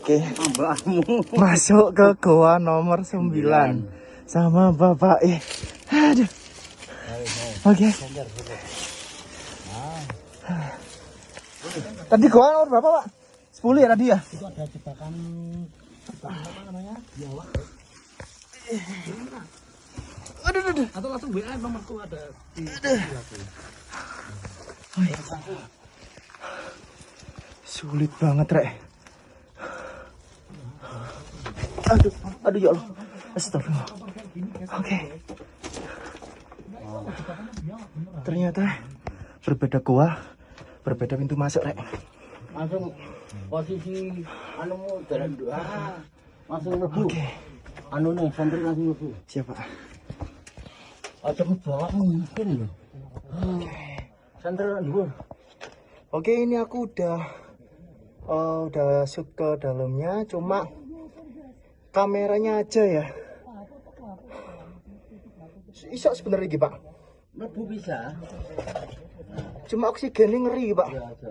Oke, masuk ke goa nomor 9 sama Bapak Aduh. Oke. Tadi goa nomor berapa, Pak? 10 ya tadi ya? Itu ada jebakan apa namanya? Biawak. Aduh. Atau langsung WA nomorku ada di Sulit banget, Rek. Aduh ya Allah. Astagfirullah. Oke. Ternyata berbeda goa, berbeda pintu masuk, Rek. langsung posisi anumu jalan doa langsung lebu. Anu nih santri langsung lebu. Siapa? Ada bawa mungkin loh. Santri lebu. Oke, ini aku udah shoot ke dalamnya, cuma kameranya aja ya. Iso sebenarnya gitu, Pak. Lebu bisa. Cuma oksigennya ngeri, Pak. Ya, aja.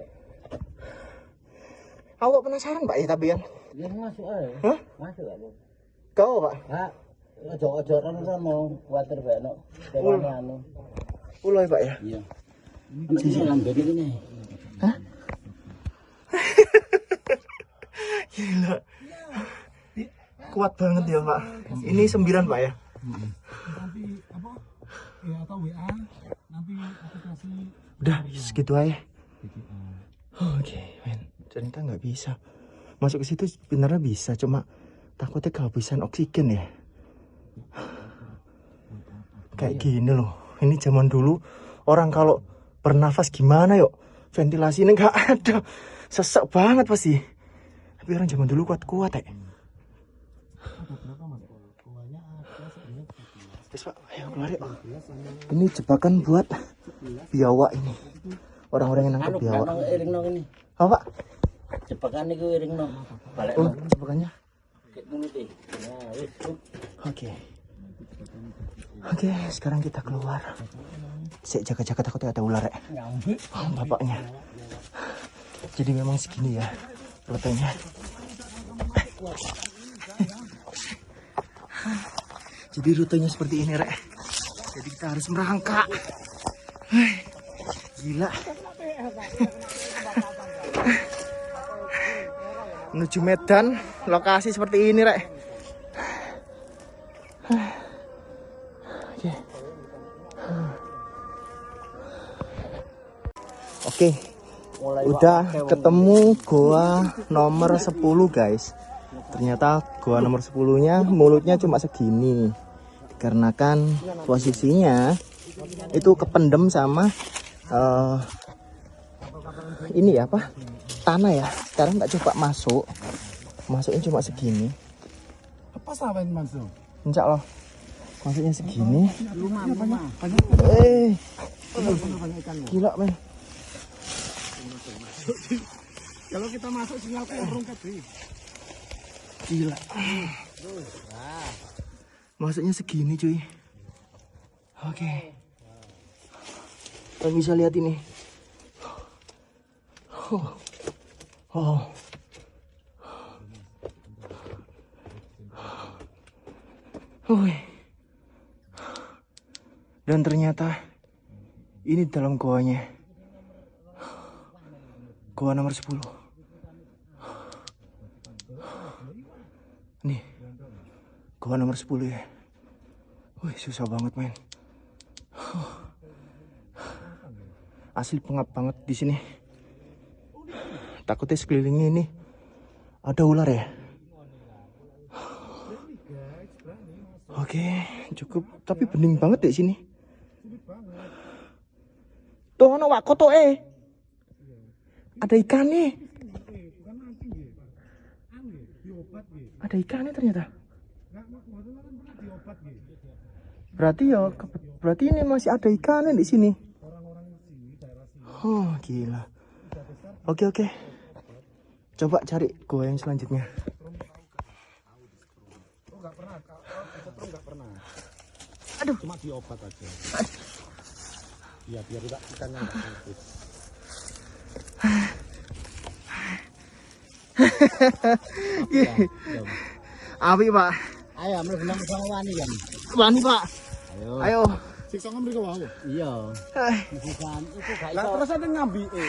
Awak penasaran, Pak ya tapi ya? Ya masuk aja. Hah? Masuk aku. Kau, Pak? Pak, ojo kan mau kuatir bae no. Dewane anu. Uloy, Pak ya? Iya. Ini langgeng ini. Hah? Gila. Kuat banget ya, Pak. Ini 9, Pak ya? Nanti apa ya atau WA nanti aku kasih. Udah segitu aja. Oke, men. Ternyata nggak bisa masuk ke situ. Sebenarnya bisa, cuma takutnya kehabisan oksigen ya. Kayak gini loh. Ini zaman dulu orang kalau bernafas gimana yuk? Ventilasinya nggak ada, sesek banget pasti. Tapi orang zaman dulu kuat-kuat ya. Terus, Pak, ayo keluar yuk. Ini jebakan buat biawak ini. Orang-orang yang nangkep biawak. Iring nong ini. Apa, Pak? Jebakan iku iring nong. Balik Oh, nong. jebakannya. Kayak ngono iki. Nah, wis. Oke. Oke, sekarang kita keluar. Saya jaga-jaga takutnya ada ular ya. Nyambi. Oh, bapaknya. Jadi memang segini ya rutenya. Jadi rutenya seperti ini, Rek. Jadi kita harus merangkak. Gila. Menuju Medan, lokasi seperti ini, Rek. Oke. Udah ketemu goa nomor 10, guys. Ternyata goa nomor 10-nya mulutnya cuma segini. Dikarenakan posisinya itu kependem sama ini ya apa? Tanah ya. Sekarang tak coba masuk. Masuknya cuma segini. Apa sahabat masuk? Insya Allah. Masuknya segini. Rumah. Gila, men. Kalau kita masuk sinyalku yang rungkat sih. Gila. Masuknya segini, cuy. Oke. Kalian bisa lihat ini. Oh. Dan ternyata ini dalam goanya. Goa nomor 10. Nih. Goa nomor 10 ya. Wih, susah banget, men. Asli pengap banget di sini. Takutnya sekelilingnya ini ada ular ya. Oke, cukup. Tapi bening banget di sini. Tuh, ono wak koto ada ikannya. Ada ikannya ternyata. Berarti ini masih ada ikannya di sini. Oh, gila. Oke. Coba cari goa yang selanjutnya. Enggak pernah. Aduh. Cuma diobat aja. Iya, biar tidak ikannya enggak sakit. Api Pak. Ayo mlebu nang sama wani kan. Wani Pak. Ayo. Siksa mriko wae. Iya. Eh, Bukan itu gak Lah iso. terus ada ngambike.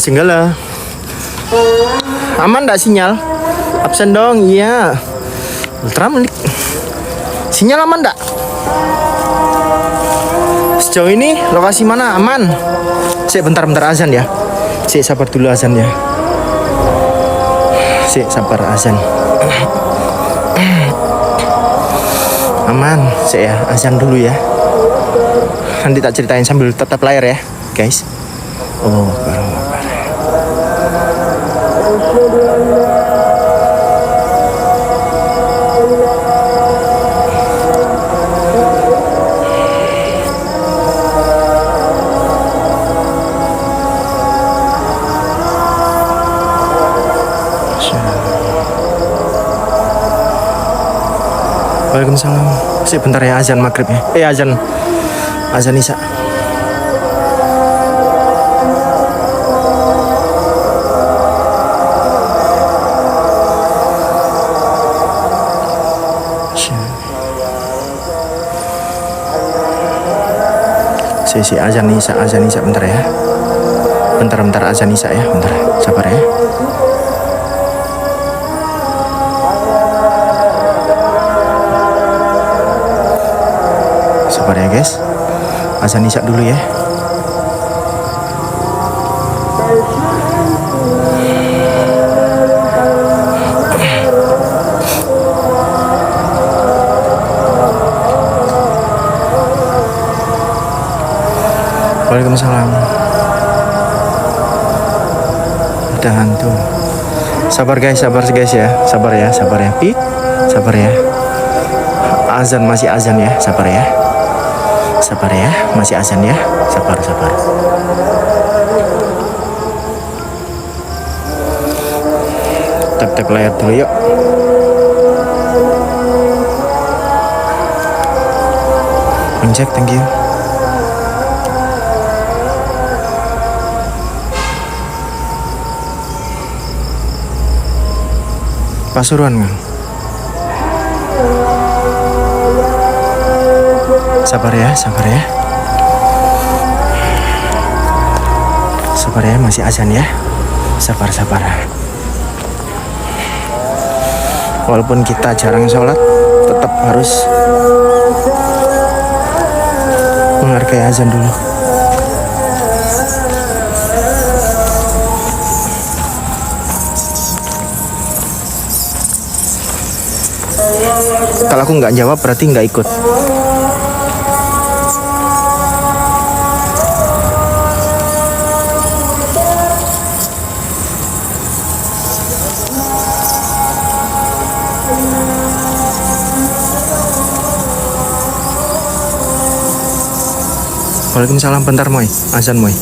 masih enggak lah. Aman enggak sinyal? Absen dong, iya. Ultra menit. Sinyal aman enggak? Sejauh ini lokasi mana aman? Sik bentar-bentar azan ya. Sik sabar dulu azan ya. Sik sabar azan. Aman, sik ya azan dulu ya. Nanti tak ceritain sambil tetap layar ya, guys. Oh, baru. Waalaikumsalam. Bentar ya azan maghrib ya. Azan isya. Si azan isya bentar ya. Bentar azan isya ya, bentar. Sabar ya. Sabar ya guys, azan isya dulu ya. Waalaikumsalam. Udah hantu. Sabar guys ya, sabar ya. Pit, sabar ya. Azan masih azan ya, sabar ya, masih azan ya, sabar. Tap layar dulu yuk. Cek, thank you. Pasuruan kan? Sabar ya. Sabar ya, masih azan ya. Sabar. Walaupun kita jarang sholat, tetap harus menghargai azan dulu. Kalau aku nggak jawab berarti nggak ikut. Waalaikumsalam, bentar Moy, azan Moy.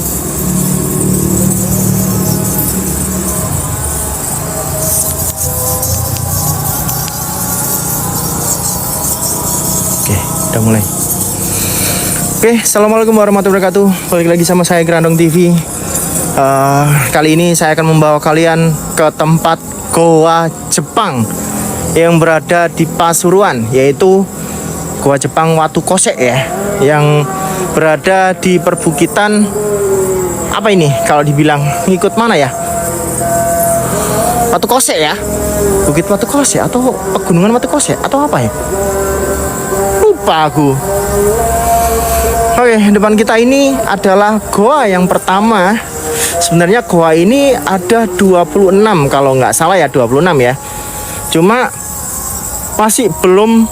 Oke, udah mulai. Oke, assalamualaikum warahmatullahi wabarakatuh. Balik lagi sama saya Grandong TV. Kali ini saya akan membawa kalian ke tempat Goa Jepang yang berada di Pasuruan, yaitu Goa Jepang Watu Kosek ya, yang berada di perbukitan apa ini kalau dibilang ngikut mana ya, Watu Kosek ya, Bukit Watu Kosek atau Pegunungan Watu Kosek atau apa ya, lupa aku. Oke, depan kita ini adalah goa yang pertama. Sebenarnya goa ini ada 26 kalau nggak salah ya, 26 ya, cuma masih belum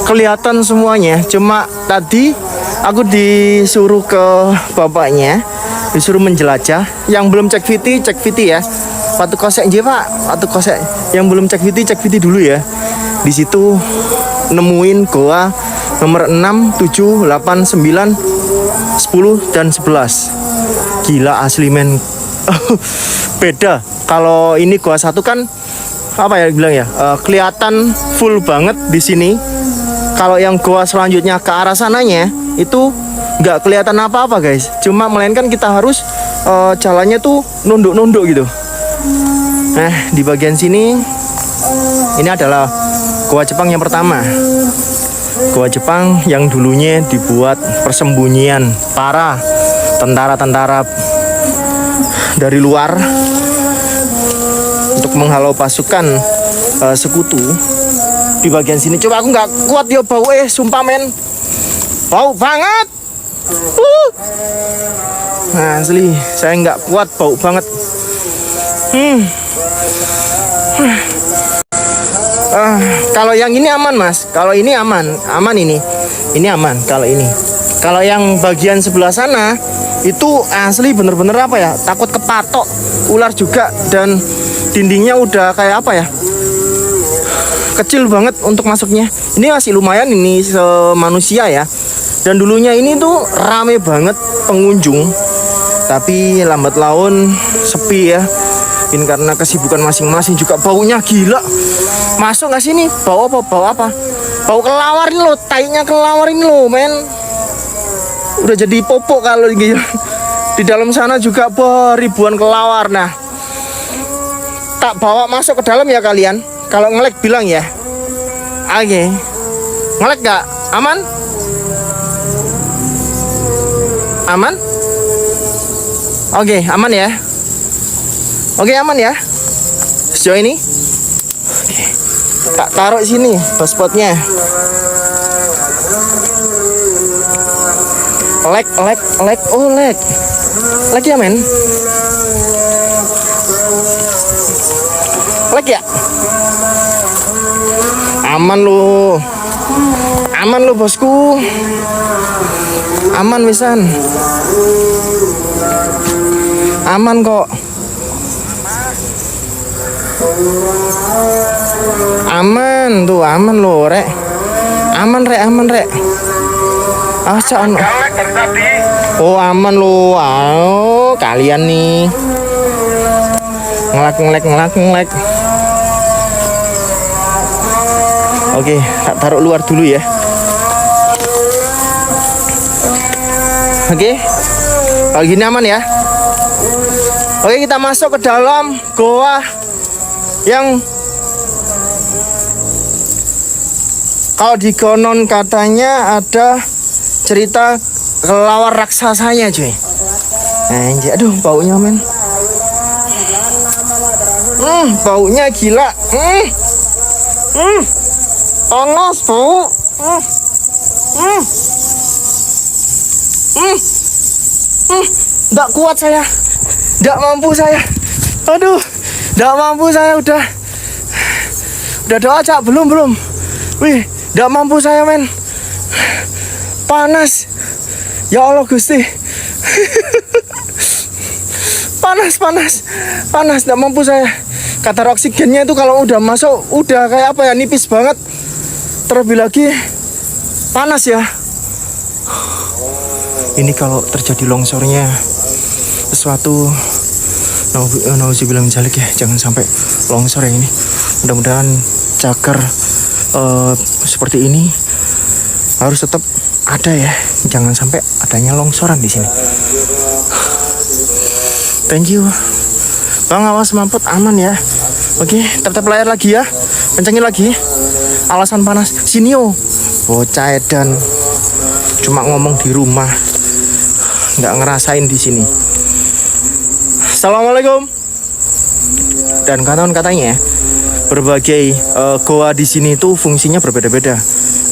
kelihatan semuanya. Cuma tadi aku disuruh ke bapaknya, disuruh menjelajah. Yang belum cek VT ya. Watu Kosek aja Pak, Watu Kosek. Yang belum cek VT dulu ya. Di situ nemuin goa nomor 6, 7, 8, 9, 10 dan 11. Gila asli men. Beda. Kalau ini gua 1 kan apa ya bilang ya? Kelihatan full banget di sini. Kalau yang gua selanjutnya ke arah sananya itu nggak kelihatan apa-apa guys. Cuma melainkan kita harus jalannya tuh nunduk-nunduk gitu. Nah, di bagian sini ini adalah Goa Jepang yang pertama. Goa Jepang yang dulunya dibuat persembunyian para tentara-tentara dari luar untuk menghalau pasukan sekutu. Di bagian sini coba aku nggak kuat ya bau sumpah men. Bau banget. Nah, asli saya nggak kuat, bau banget. Kalau yang ini aman mas, kalau ini aman ini aman. Kalau yang bagian sebelah sana itu asli bener-bener apa ya, takut kepatok ular juga, dan dindingnya udah kayak apa ya, kecil banget untuk masuknya. Ini masih lumayan ini semanusia ya. Dan dulunya ini tuh rame banget pengunjung, tapi lambat laun sepi ya. Ini karena kesibukan masing-masing, juga baunya gila. Masuk nggak sini? Bau apa? Bau kelawar ini loh, tainya kelawar ini loh, men. Udah jadi popok kalau gitu. Di dalam sana juga ribuan kelawar. Nah, tak bawa masuk ke dalam ya kalian. Kalau ngelek bilang ya. Oke. Ngelek nggak? Aman? Aman? Oke, aman ya. Oke, aman ya. Sejauh ini. Oke. Tak taruh sini hotspotnya. Lag. Oh, lag. Lag ya, men. Lag ya. Aman lu bosku. Aman wisan. Aman kok. Aman tuh, aman lo rek. Aman rek. Asaan. Oh aman lo. Oh kalian nih. Ngelak. Oke, tak taruh luar dulu ya. Oke. Kalau gini aman ya. Oke, kita masuk ke dalam goa yang kalau di konon katanya ada cerita kelawar raksasanya cuy. Anjir, aduh baunya men. Baunya gila. Panas bau. Nggak kuat saya. Nggak mampu saya. Aduh, nggak mampu saya udah doa cak belum. Wih, nggak mampu saya men. Panas. Ya Allah Gusti. Panas, nggak mampu saya. Kadar oksigennya itu kalau udah masuk udah kayak apa ya, nipis banget. Terlebih lagi panas ya. Ini kalau terjadi longsornya sesuatu, nauzubillah min dzalik ya, jangan sampai longsor ya ini. Mudah-mudahan cagar seperti ini harus tetap ada ya, jangan sampai adanya longsoran di sini. Thank you Bang, awas mampet aman ya. Oke, tetap layar lagi ya, kencengin lagi. Alasan panas Sinio bocah edan cuma ngomong di rumah, nggak ngerasain di sini. Assalamualaikum. Dan katanya berbagai goa di sini itu fungsinya berbeda-beda.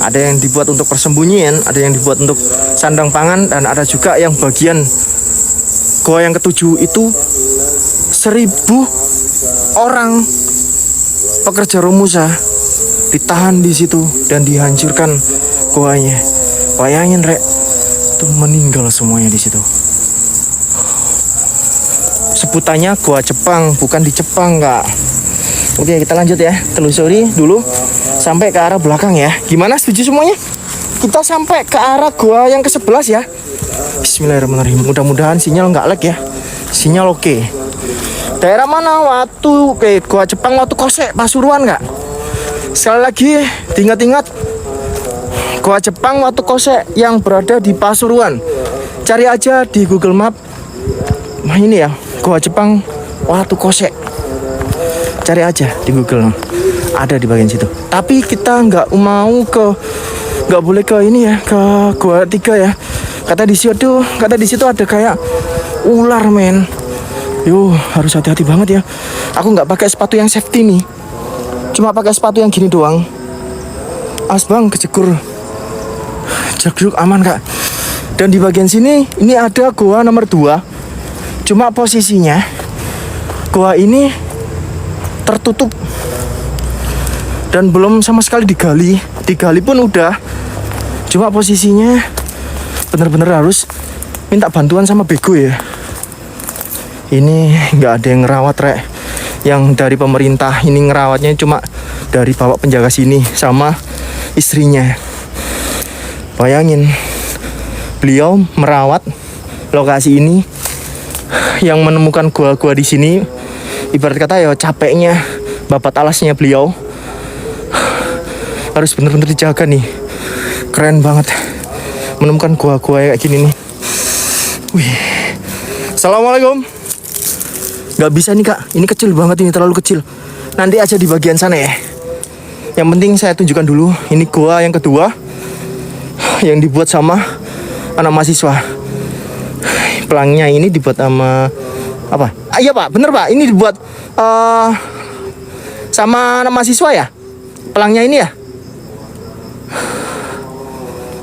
Ada yang dibuat untuk persembunyian, ada yang dibuat untuk sandang pangan, dan ada juga yang bagian goa yang ketujuh itu 1000 orang pekerja Romusa ditahan di situ dan dihancurkan goanya. Bayangin rek, itu meninggal semuanya di situ. Sebutannya goa Jepang, bukan di Jepang kak. Oke, kita lanjut ya, telusuri dulu sampai ke arah belakang ya. Gimana, setuju semuanya? Kita sampai ke arah goa yang ke-11 ya. Bismillahirrahmanirrahim. Mudah-mudahan sinyal nggak lag ya. Sinyal oke. Daerah mana? Gua Jepang Watu Kosek Pasuruan nggak? Sekali lagi diingat-ingat, Gua Jepang Watu Kosek yang berada di Pasuruan. Cari aja di Google Map. Nah ini ya, Gua Jepang Watu Kosek. Cari aja di Google, ada di bagian situ. Tapi kita nggak boleh ke ini ya, ke Gua 3 ya. Kata di situ ada kayak ular men. Yo, harus hati-hati banget ya. Aku nggak pakai sepatu yang safety nih, cuma pakai sepatu yang gini doang. Asbang kejegur, jegruk aman kak. Dan di bagian sini ini ada gua nomor 2. Cuma posisinya gua ini tertutup dan belum sama sekali digali. Digali pun udah, cuma posisinya bener-bener harus minta bantuan sama bego ya. Ini nggak ada yang ngerawat rek. Yang dari pemerintah ini ngerawatnya cuma dari bapak penjaga sini sama istrinya. Bayangin, beliau merawat lokasi ini, yang menemukan gua-gua di sini ibarat kata ya capeknya babat alasnya beliau. Harus bener-bener dijaga nih. Keren banget menemukan gua-gua kayak gini nih. Wih. Assalamualaikum. Gak bisa nih kak, ini kecil banget, ini terlalu kecil. Nanti aja di bagian sana ya. Yang penting saya tunjukkan dulu, ini gua yang kedua yang dibuat sama anak mahasiswa. Pelangnya ini dibuat sama apa? Iya pak, bener pak, ini dibuat sama anak mahasiswa ya. Pelangnya ini ya.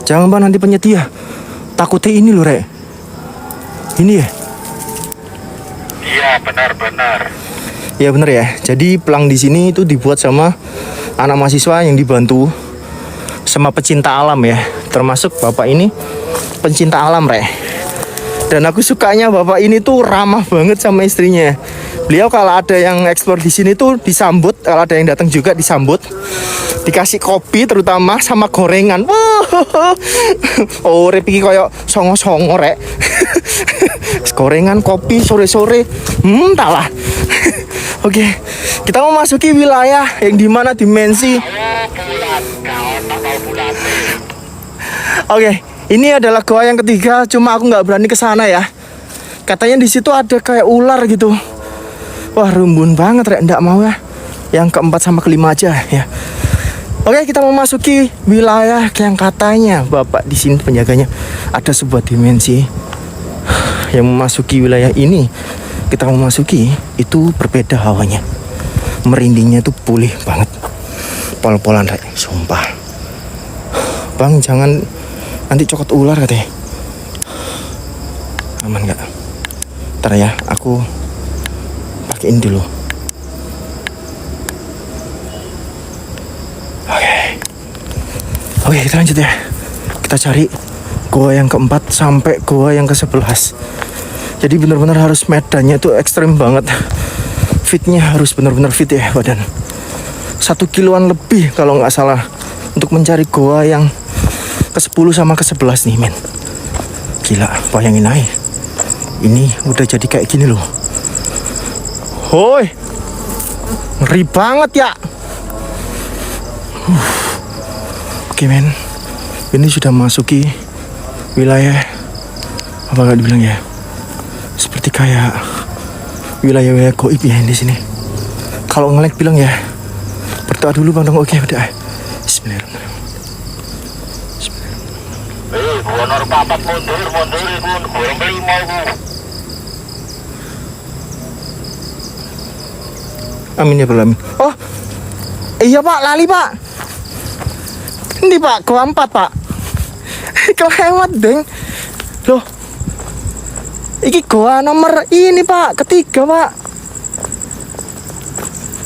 Jangan pak, nanti penyetia. Takutnya ini loh rek. Ini ya. Iya benar. Ya benar ya. Jadi pelang di sini itu dibuat sama anak mahasiswa yang dibantu sama pecinta alam ya. Termasuk bapak ini pencinta alam rek. Dan aku sukanya bapak ini tuh ramah banget sama istrinya. Beliau kalau ada yang eksplor di sini tuh disambut, kalau ada yang datang juga disambut. Dikasih kopi terutama sama gorengan. Wah. Oh, repiki koyo songo-songo rek. Gorengan, kopi sore-sore. Entahlah. Oke, kita mau masuki wilayah yang dimana dimensi. Oke, ini adalah gua yang ketiga, cuma aku nggak berani ke sana ya. Katanya di situ ada kayak ular gitu. Wah, rumbun banget rek, nggak mau ya. Yang keempat sama kelima aja ya. Oke, kita mau masuki wilayah yang katanya bapak di sini penjaganya ada sebuah dimensi yang memasuki wilayah ini. Kita mau masuki itu berbeda hawanya, merindingnya tuh pulih banget, pol-polan rek, sumpah. Bang, jangan nanti cokot ular katanya. Aman nggak? Ntar ya, aku pakein dulu. Oke, kita lanjut ya. Kita cari goa yang keempat sampai goa yang ke-11. Jadi benar-benar harus medannya tuh ekstrim banget. Fitnya harus benar-benar fit ya badan. 1 kiloan lebih kalau nggak salah untuk mencari goa yang ke-10 sama ke-11 nih men. Gila, bayangin aja. Ini udah jadi kayak gini loh. Hoi, ngeri banget ya. Oke men, ini sudah masuki wilayah apa gak dibilang ya, seperti kayak wilayah goib ya di sini. Kalau nge-lag bilang ya, berdoa dulu bang dong. Oke udah. Bismillahirrahmanirrahim. Gua nomor 4 mundur iku gua 5 iku. Amin ya Rabbal alamin. Oh iya pak, lali pak. Ini pak, gua 4 pak. Kelewat deng. Loh, iki gua nomor ini pak, ketiga pak.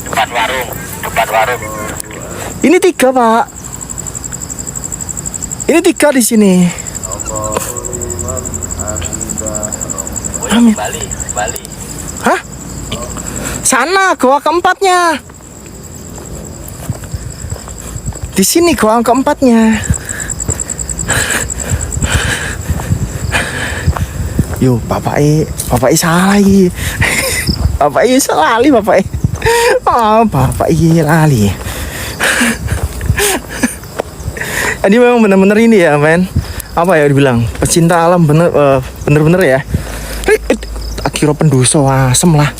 Depan warung. Ini 3 pak. Ini 3 di sini. Amin. Bali. Hah? Sana gua keempatnya. Di sini gua keempatnya. Yo, bapak salah iki. Bapak salah li bapak. Oh, bapak lali. Ini memang bener-bener ini ya, men. Apa ya dibilang? Pecinta alam bener-bener ya. Kira pendosa asem lah.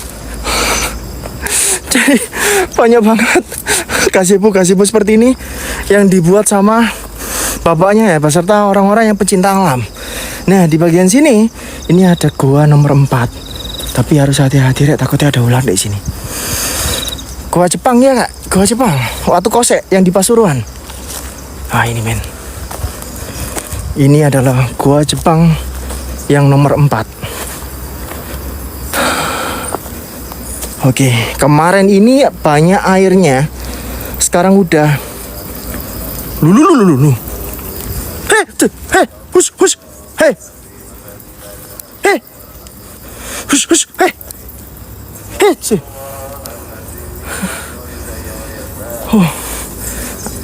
Jadi banyak banget gazebo seperti ini yang dibuat sama bapaknya ya, beserta orang-orang yang pecinta alam. Nah, di bagian sini ini ada goa nomor 4. Tapi harus hati-hati, Rek, takutnya ada ular di sini. Goa Jepang ya, Kak? Goa Jepang. Waktu Kosek yang di Pasuruan. Ah, ini men. Ini adalah goa Jepang yang nomor 4. Oke, kemarin ini banyak airnya. Sekarang udah lu. Hei, hush. Hei. Hush, hei.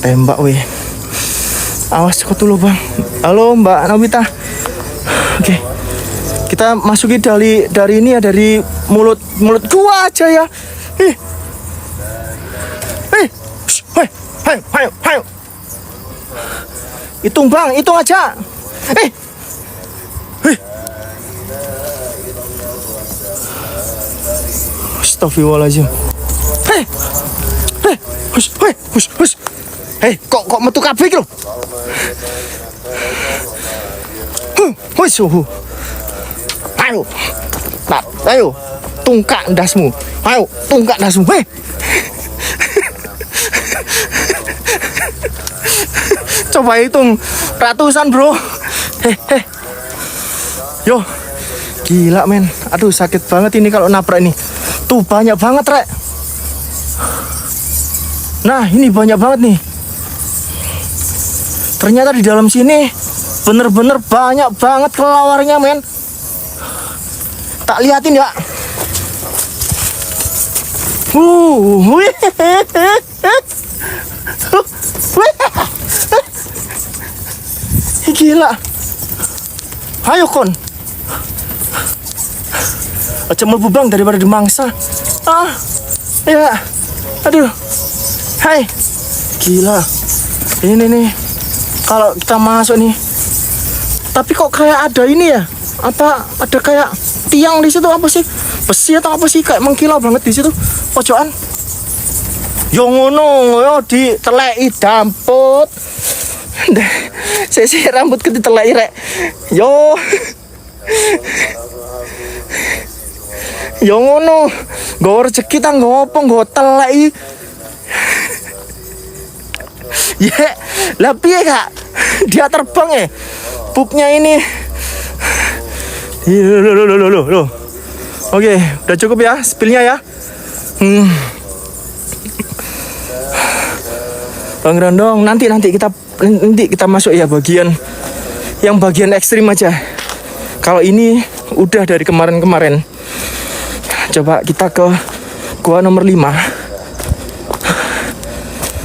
Tembak weh. Awas kok dulu, Bang. Halo, Mbak Nobita. Oke. Kita masuki dari ini ya, dari mulut gua aja ya. Hayo. Hitung, Bang, hitung aja. Astagfirullahaladzim. Hush. Kok metu kabeh iki lho. Ayo. Tungkak ndasmu. Ayo, tungkak ndasmu. Coba hitung ratusan, bro. Yo. Gila, men. Aduh, sakit banget ini kalau nabrak ini. Tuh, banyak banget, Rek. Nah, ini banyak banget nih. Ternyata di dalam sini bener-bener banyak banget kelawarnya, men. Tak liatin ya. Gila. Ayo, kon. Aja mlebu, Bang, daripada dimangsa. Ya. Aduh. Hai. Gila. Ini nih. Kalau kita masuk nih. Tapi kok kayak ada ini ya? Apa ada kayak tiang di situ, apa sih? Besi atau apa sih, kayak mengkilau banget di situ pojokan. Yo ngono, yo diteleki damput. Sesi rambut diteleki, Rek. Yo. Yo ngono. Nggo rezeki ta ngopo nggo teleki. Ya, lah piye, Kak? Dia terbang ya. Pupnya ini. Loh. Oke, udah cukup ya spillnya ya. Bang Rondong, nanti kita masuk ya bagian ekstrim aja. Kalau ini udah dari kemarin. Coba kita ke gua nomor 5.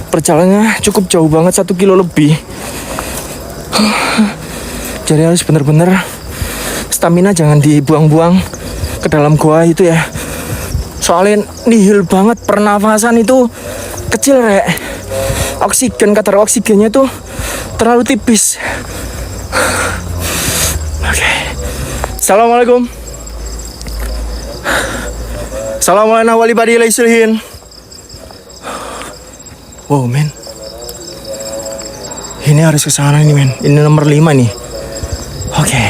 Perjalanannya cukup jauh banget, 1 kilo lebih. Jadi harus bener-bener stamina jangan dibuang-buang ke dalam gua itu ya. Soalnya nihil banget, pernafasan itu kecil, Rek. Kadar oksigennya tuh terlalu tipis. Oke. Assalamualaikum. Assalamualaikum warahmatullahi wabarakatuh. Wow, men. Ini harus ke sana nih, men. Ini nomor 5 nih. Oke.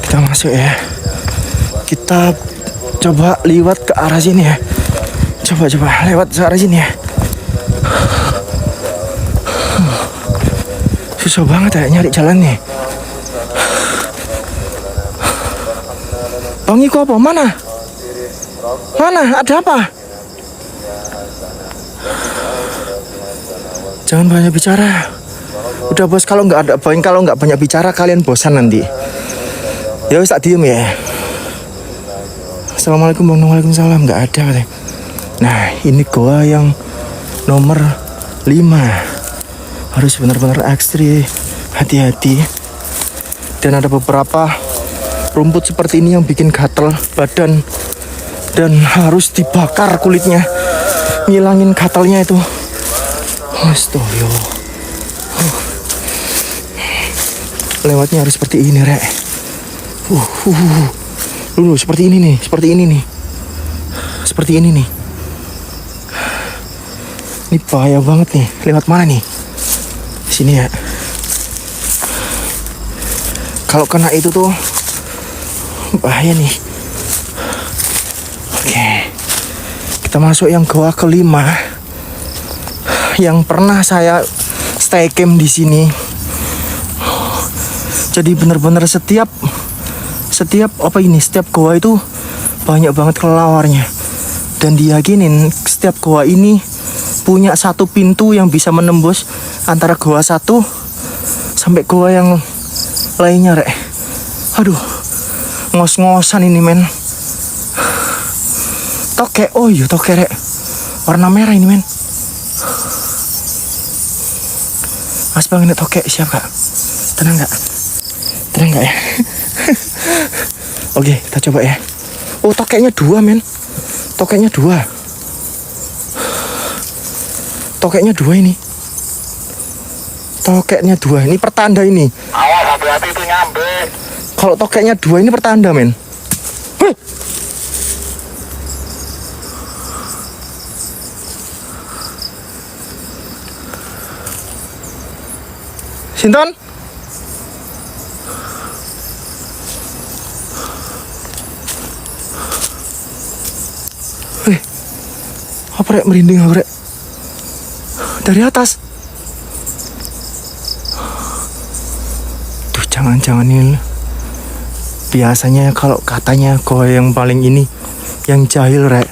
Kita masuk ya. Kita coba lewat ke arah sini ya. Coba lewat ke arah sini ya. Susah banget ya nyari jalan nih. Bang Iko apa? Mana? Ada apa? Jangan banyak bicara. Udah, Bos, kalau nggak banyak bicara kalian bosan nanti. Ya wis, tak diem ya. Assalamualaikum, Bang. Waalaikumsalam. Nggak ada katanya. Nah, ini goa yang nomor 5. Harus benar-benar ekstrim, hati-hati. Dan ada beberapa rumput seperti ini yang bikin gatel badan dan harus dibakar kulitnya, ngilangin gatalnya itu. Astagfirullah. Lewatnya harus seperti ini, Rek. Dulu seperti ini nih, seperti ini nih. Seperti ini nih. Ini bahaya banget nih. Lewat mana nih? Sini ya. Kalau kena itu tuh bahaya nih. Oke. Kita masuk yang goa kelima. Yang pernah saya stay camp di sini. Jadi benar-benar setiap goa itu banyak banget kelawarnya. Dan diyakinin setiap goa ini punya satu pintu yang bisa menembus antara goa satu sampai goa yang lainnya, Rek. Aduh, ngos-ngosan ini, men. Tokek, oh iya tokek, Rek. Warna merah ini, men. Mas Bang, ini tokek siap, Kak? Tenang nggak? Tenang nggak ya? Oke, kita coba ya. Oh, tokeknya 2, men. Tokeknya 2. Tokeknya 2 ini. Tokeknya 2. Ini pertanda ini. Awas, hati-hati itu nyampe. Kalau tokeknya 2 ini pertanda, men. Hei! Sinton? Apa, Rek? Merinding aku, Rek. Dari atas. Tuh, jangan-jangan ini. Biasanya kalau katanya goa yang paling ini, yang jahil, Rek,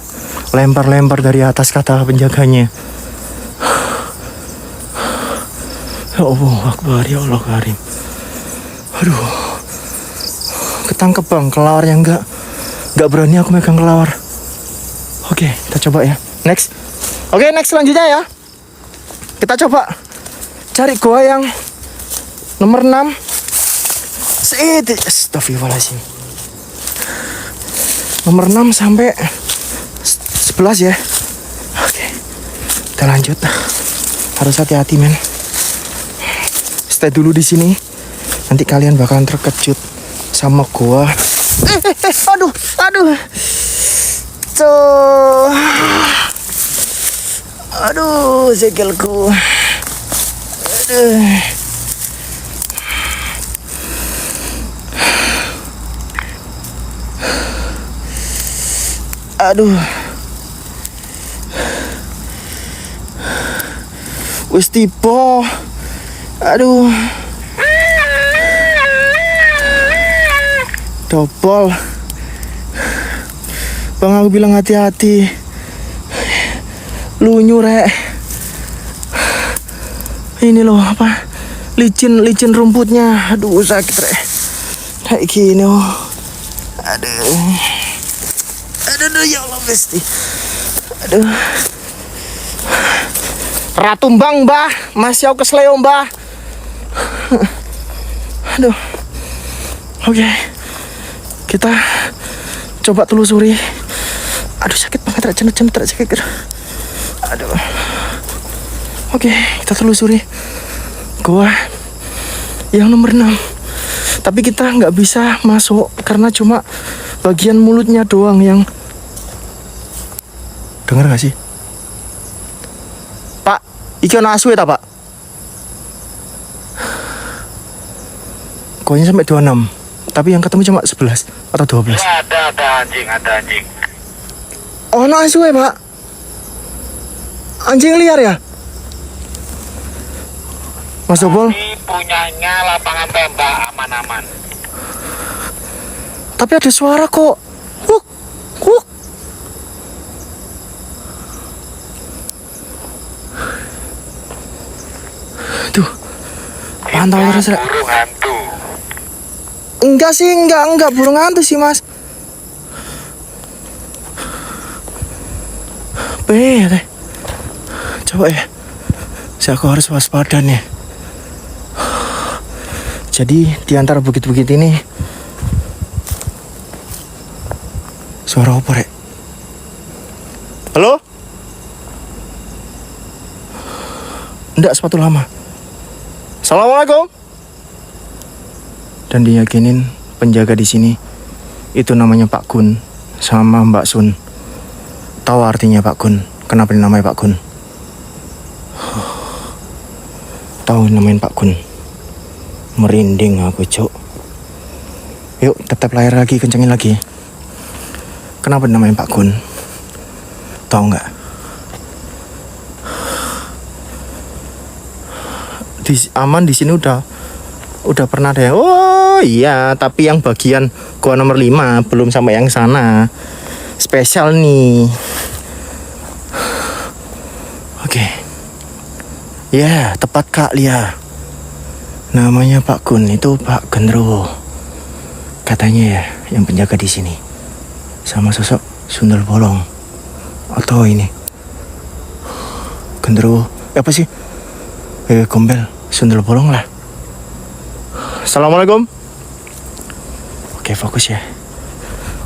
lempar-lempar dari atas, kata penjaganya. Ya Allah Akbar, ya Allah Karim. Aduh, ketangkep bang, kelawarnya enggak berani aku megang kelawar. Oke, kita coba ya. Next. Oke, next selanjutnya ya. Kita coba cari goa yang nomor 6. Astagfirullahaladzim. Nomor 6 sampai 11 ya. Oke, kita lanjut. Harus hati-hati, men. Stay dulu di sini. Nanti kalian bakalan terkejut sama goa. Aduh. Aduh, zegelku. Aduh. Wis tiba. Aduh. Dobol. Bang, aku bilang hati-hati. Lunyu, Rek. Ini loh, apa? Licin rumputnya. Aduh, sakit, Rek. Kayak gini, oh. Aduh, ya Allah, Gusti. Aduh. Ratumbang, Mbah. Masih aku kesleo, Mbah. Aduh. Oke. Kita coba telusuri. Aduh, sakit banget, Rek. Jenet sakit. Aduh. Oke, kita telusuri goa yang nomor 6. Tapi kita nggak bisa masuk karena cuma bagian mulutnya doang yang. Dengar nggak sih? Pak, iki ono asu ya, Pak? Goanya sampai 26. Tapi yang ketemu cuma 11 atau 12. Ya, ada anjing. Oh, no asu ya, Pak? Anjing liar ya? Mas Dobol? Ini punyanya lapangan tembak aman-aman. Tapi ada suara kok. Kuk. Tuh. Pantau terus, Rek. Burung hantu. Enggak sih, enggak burung hantu sih, Mas. Teh. Coba ya. Aku harus waspada nih. Jadi di antara bukit-bukit ini Suara apa rek? Halo? Nggak, sepatu lama. Assalamualaikum. Dan diyakinin penjaga di sini itu namanya Pak Gun sama Mbak Sun. Tahu artinya Pak Gun? Kenapa dinamai Pak Gun? Tahu namain Pak Gun? Merinding aku, Cuk. Yuk, tetap layar lagi, kencengin lagi. Kenapa dinamain Pak Gun? Tahu nggak? Aman di sini udah pernah ada yang, oh iya, tapi yang bagian gua nomor 5 belum sampai yang sana. Spesial nih. Oke. Ya, tepat Kak Lia. Namanya Pak Gun, itu Pak Gendrowo. Katanya ya, yang penjaga di sini. Sama sosok Sundel Bolong. Atau ini. Gendrowo. Apa sih? Gombel, Sundel Bolong lah. Assalamualaikum. Oke, fokus ya.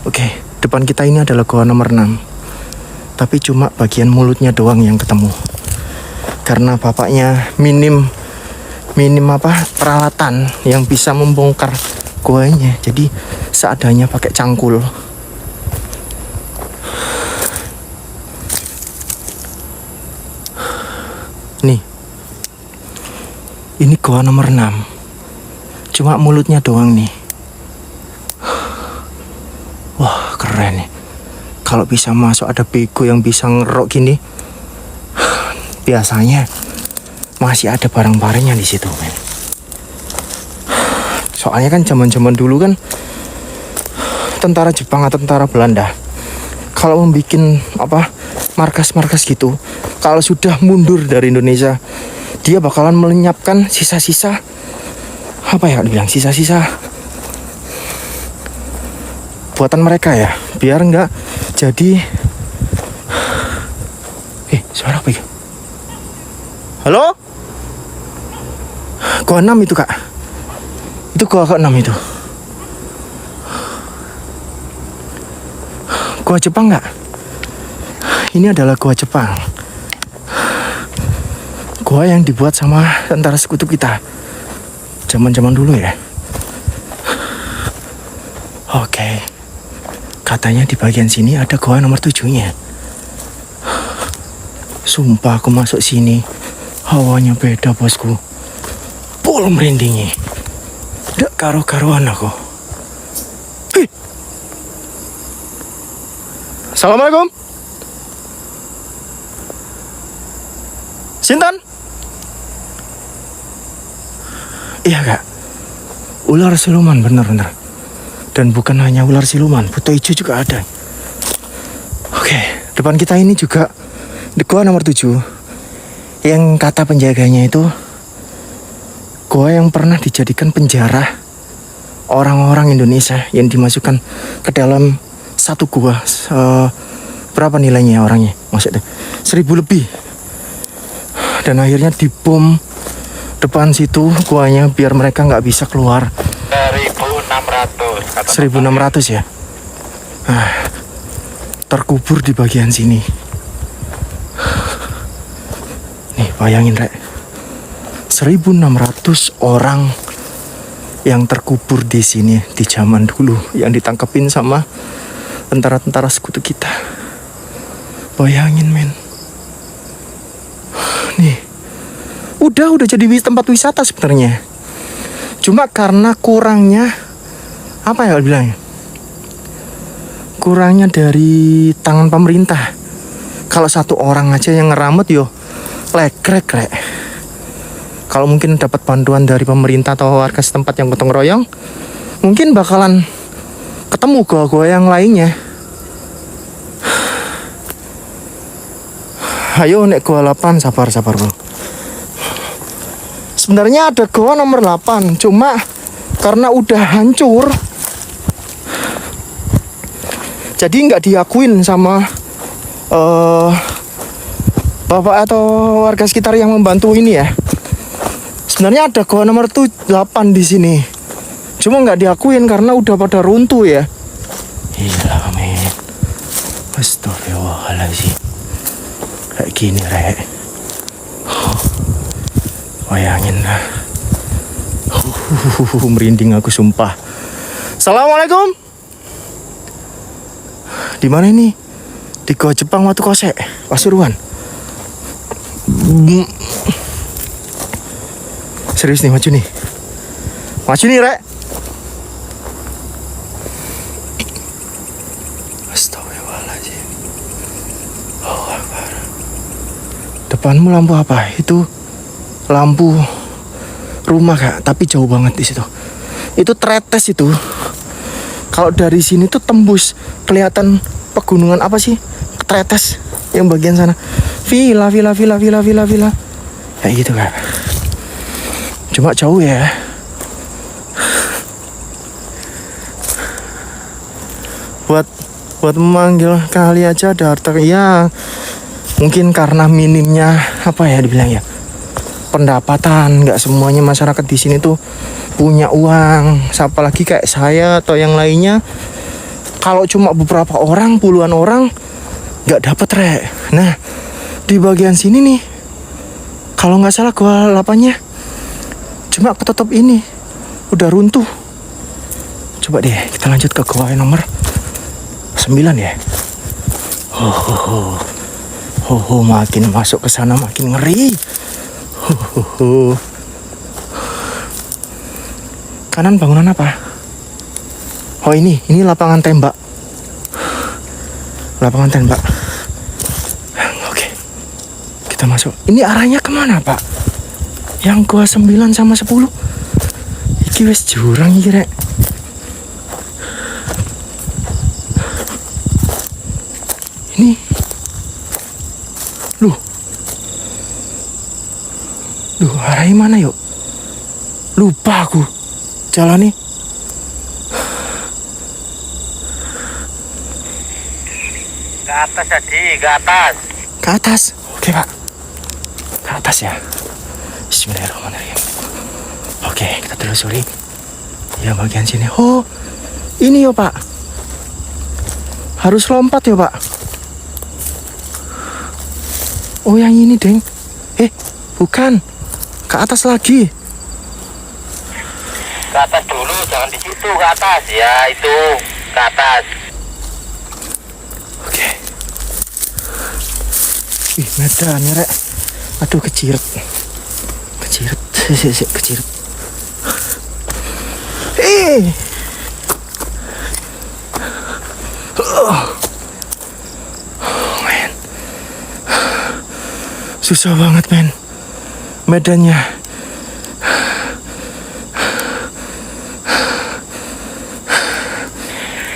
Oke, depan kita ini adalah gua nomor 6. Tapi cuma bagian mulutnya doang yang ketemu. Karena bapaknya minim peralatan yang bisa membongkar goanya. Jadi seadanya pakai cangkul. Nih. Ini gua nomor 6. Cuma mulutnya doang nih. Wah, keren nih. Kalau bisa masuk ada bego yang bisa ngerok gini. Biasanya masih ada barang-barangnya di situ, men. Soalnya kan zaman-zaman dulu kan tentara Jepang atau tentara Belanda kalau membuat markas-markas gitu, kalau sudah mundur dari Indonesia, dia bakalan melenyapkan sisa-sisa sisa-sisa buatan mereka ya, biar nggak jadi. Suara apa ya? Halo? Gua 6 itu Kak. Itu gua ke 6 itu. Gua Jepang nggak? Ini adalah gua Jepang. Gua yang dibuat sama tentara sekutu kita. Zaman-zaman dulu ya. Oke. Katanya di bagian sini ada gua nomor 7-nya. Sumpah aku masuk sini, hawanya beda bosku. Pol merindingi. Nggak karu-karuan aku. Assalamualaikum. Sintan? Iya Kak. Ular siluman, bener-bener. Dan bukan hanya ular siluman, buto hijau juga ada. Oke, depan kita ini juga di gua nomor 7. Yang kata penjaganya itu gua yang pernah dijadikan penjara orang-orang Indonesia yang dimasukkan ke dalam satu gua. Berapa nilainya orangnya? Maksudnya 1000 lebih. Dan akhirnya dibom depan situ guanya biar mereka nggak bisa keluar. 1600 ya. Terkubur di bagian sini. Nih bayangin Rek, 1600 orang yang terkubur di sini di zaman dulu, yang ditangkepin sama tentara-tentara sekutu kita. Bayangin men. Nih, udah jadi tempat wisata sebenarnya. Cuma karena kurangnya bilangnya? Kurangnya dari tangan pemerintah. Kalau satu orang aja yang ngeramet lekrek Rek. Kalau mungkin dapat bantuan dari pemerintah atau warga setempat yang gotong royong, mungkin bakalan ketemu gua yang lainnya. Ayo nek gua 8, sabar bro. Sebenarnya ada gua nomor 8, cuma karena udah hancur, jadi nggak diakuin sama bapak atau warga sekitar yang membantu ini ya. Sebenarnya ada gua nomor 8 di sini, cuma nggak diakuin karena udah pada runtuh ya. Gila men. Astagfirullahaladzim. Kayak gini rek. Bayangin lah. Merinding aku sumpah. Assalamualaikum. Di mana ini? Di Goa Jepang Watu Kosek, Pasuruan. Serius nih, maju nih. Maju nih rek. Astagfirullahaladzim. Oh, Akbar. Depanmu lampu apa? Itu lampu rumah kak, tapi jauh banget di situ. Itu tretes itu. Kalau dari sini tuh tembus kelihatan pegunungan apa sih? Tretes yang bagian sana. Villa. Kayak gitu kak. Cuma jauh ya. Buat memanggil kali aja ada harta ya. Mungkin karena minimnya apa ya dibilang ya, pendapatan. Nggak semuanya masyarakat di sini tuh punya uang. Apalagi kayak saya atau yang lainnya. Kalau cuma beberapa orang, puluhan orang, nggak dapet rek. Nah di bagian sini nih, kalau nggak salah gua lapannya cuma ketutup ini, udah runtuh. Coba deh kita lanjut ke gua nomor 9 ya. Makin masuk ke sana makin ngeri. Kanan bangunan apa? Oh ini lapangan tembak. Lapangan tembak. Oke. Kita masuk. Ini arahnya kemana pak? Yang gua 9 sama 10. Iki wis jurang iki rek. Ini. Duh, arahnya mana yuk? Lupa aku. Jalan nih. Ke atas tadi, ke atas. Ke atas. Oke pak. Ke atas ya. Bismillahirrahmanirrahim. Oke, kita telusuri. Ya bagian sini. Oh, ini yo pak. Harus lompat yo pak. Oh yang ini deng. Bukan. Ke atas lagi. Ke atas dulu, jangan di situ, ke atas. Ya itu, ke atas. Oke. Ih, medan ya rek. Aduh keciret. Keciret. Men. Susah banget men. Medannya.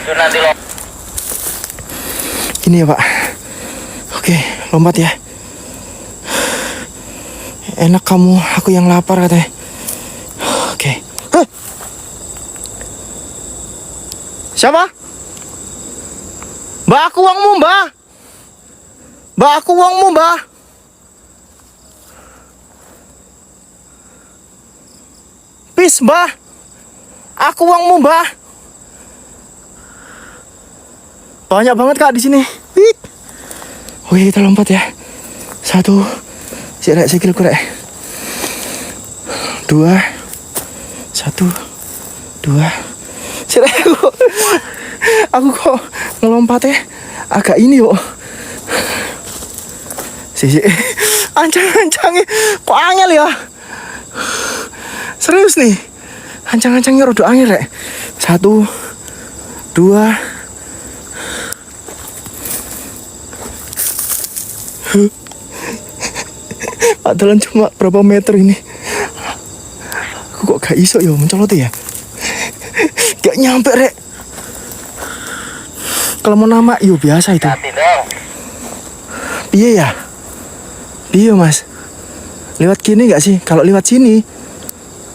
Itu nanti lo. Ini ya pak. Oke, lompat ya. Enak kamu, aku yang lapar katanya. Oke. Siapa? Mbak, aku uangmu mbak. Mbak, aku uangmu mbak. Please mbak. Aku uangmu mbak. Banyak banget kak di sini. Wih, kita lompat ya. 1, sikil kurek. 2, 1, 2. Sirek aku kok ngelompatnya agak ini yuk. Sisi ancang-ancangnya kok angel ya. Serius nih. Ancang-ancangnya rada angel rek. 1, 2. Padahal cuma berapa meter ini. Aku kok gak iso ya mencolot ya. Gak nyampe rek. Kalau mau nama yuk biasa itu. Piye ya? Piye mas? Lewat gini gak sih? Kalau lewat sini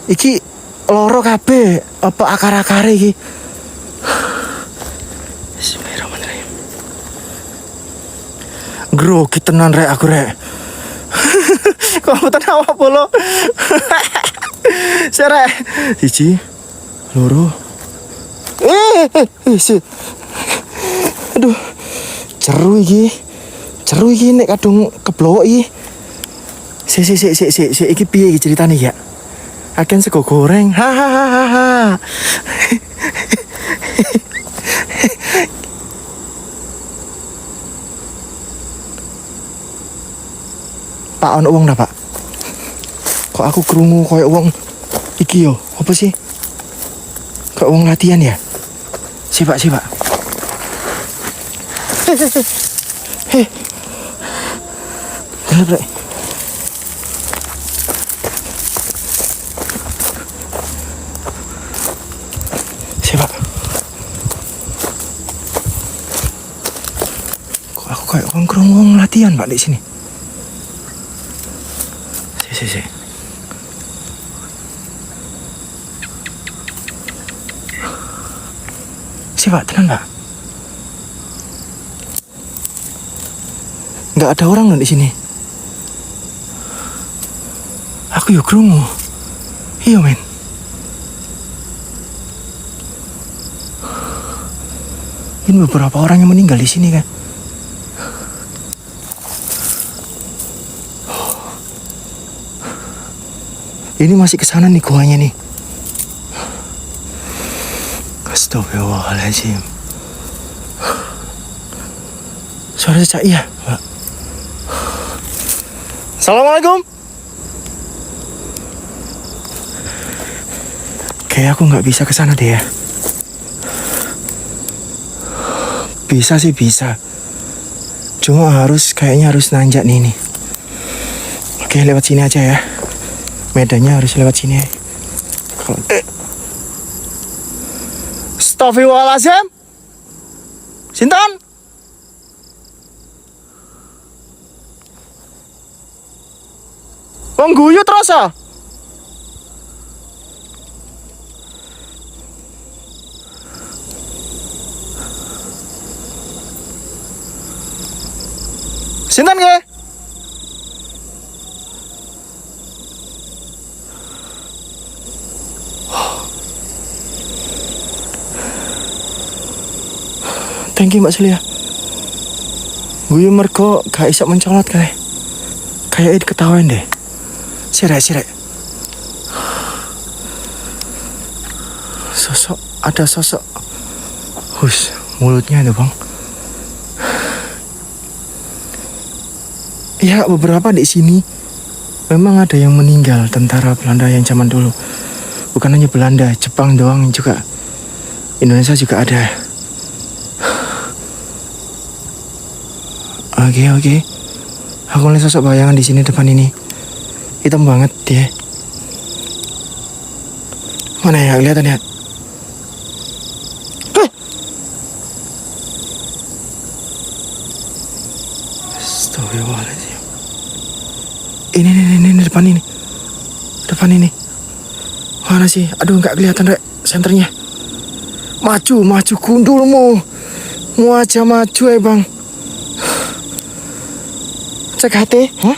iki loro kabeh apa akar-akar iki. Bismillahirrahmanirrahim. Grogi tenan rek aku rek. Kamu tenang apa lo? Serek. Siji, loro. Aduh, Jeru iki nek kadung keblok iki. Si iki piye iki ceritane ya? Agen sego goreng. Hahaha. Pak ono wong dah, Pak. Kok aku krungu koyo wong iki yo, apa sih? Kok wong latihan ya? Si Pak. Heh. Bener, Pak. Si Pak. Kok aku kayak wong krungu wong latihan, Pak, di sini. Si. Si Pak, tenang Pak. Nggak ada orang loh di sini. Aku yuk krungu. Iya men. Ini beberapa orang yang meninggal di sini kan. Ini masih kesana nih guanya nih. Astagfirullahaladzim. Suara cecak iya, Pak. Assalamualaikum. Kayak aku nggak bisa kesana deh ya. Bisa sih bisa. Cuma kayaknya harus nanjak nih. Oke, lewat sini aja ya. Medannya harus lewat sini. Astagfirullahaladzim. Sinten? Wong guyu terus ah. Sinten nggih? Thank you Mbak Celia. Gue mergo gak iso mencolot kayak diketawain deh. Sirek. Ada sosok. Mulutnya itu bang. Ya beberapa di sini memang ada yang meninggal, tentara Belanda yang zaman dulu. Bukan hanya Belanda, Jepang doang juga. Indonesia juga ada. Oke. Aku lihat sosok bayangan di sini depan ini. Hitam banget dia. Mana ya kelihatan ya? Astagfirullahaladzim. Ini depan ini. Mana sih? Aduh nggak kelihatan rek senternya. Maju gundulmu. Mau aja maju bang. Cek hati, hah?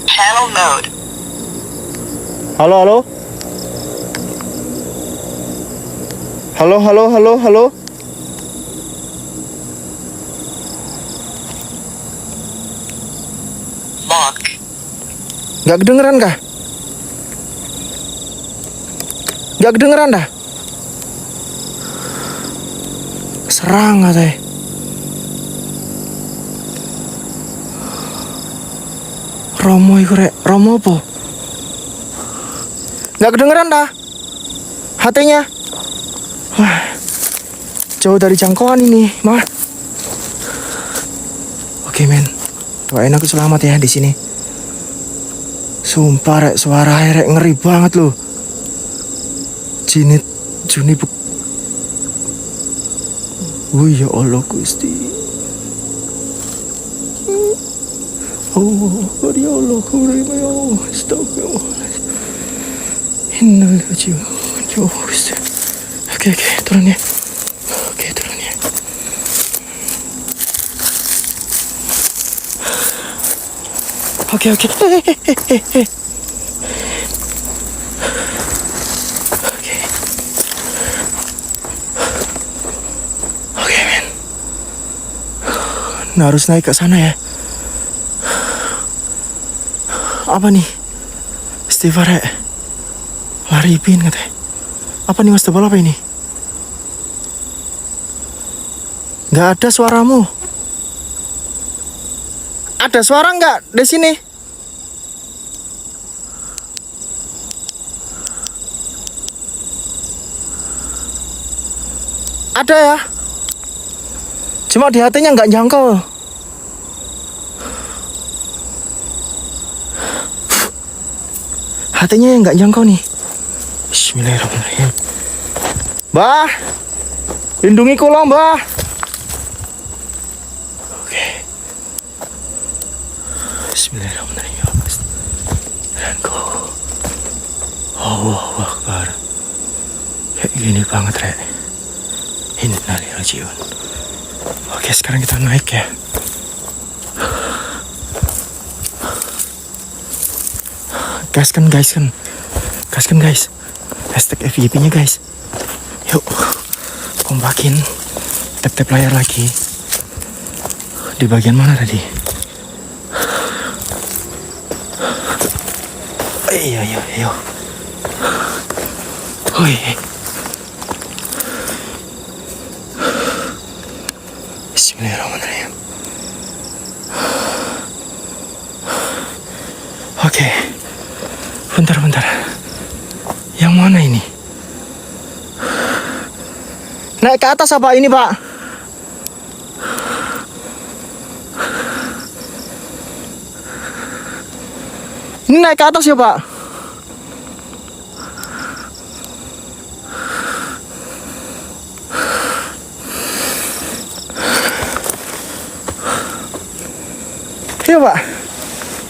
Channel mode. Halo. Lock. Gak kedengeran kah? Gak kedengeran dah? Serang katanya. Romo iku rek, Romo apa? Gak kedengeran dah? Hatinya. Wah, jauh dari jangkauan ini, mah. Oke men, doain aku selamat ya di sini. Sumpah rek, suara rek ngeri banget loh. Juni ya Allah Gusti. Oh, ya Allah, kurima ya Allah. Astagfirullahaladzim. Innalillahi wa inna ilaihi raji'un. Oke, turun ya. Oke. Oke. harus naik ke sana ya. Apa nih? Istighfar ya. Lari pin katanya. Apa nih Mas Tebal, apa ini? Nggak ada suaramu. Ada suara nggak di sini? Ada ya. Cuma di hatinya nggak jangkau. Hatinya yang nggak jangkau nih. Bismillahirrahmanirrahim. Mbah, lindungi kula, Mbah. Oke. Bismillahirrahmanirrahim. Renko. Allahu Akbar. Kayak gini banget, Rek. Innalillahi rajiun. Oke, sekarang kita naik ya. Gaskan guys. Hashtag FYP nya guys. Yuk, kompakin. Tap layar lagi. Di bagian mana tadi? Iya. Woi. Bismillahirrahmanirrahim. Oke. Bentar. Yang mana ini? Naik ke atas apa ini, Pak? Ini naik ke atas ya, Pak? Iya, Pak.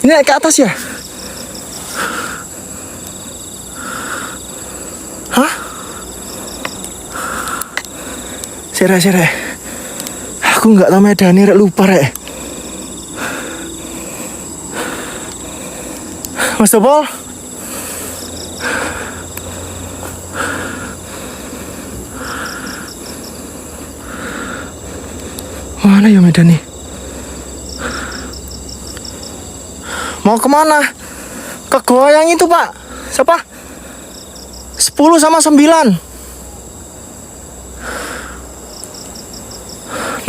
Ini naik ke atas ya? Hah? Sere. Aku nggak tahu medani, Rek, lupa, Rek. Mas Topol. Mana ya medani? Mau kemana? Ke goa yang itu, Pak. Siapa? 10 sama 9.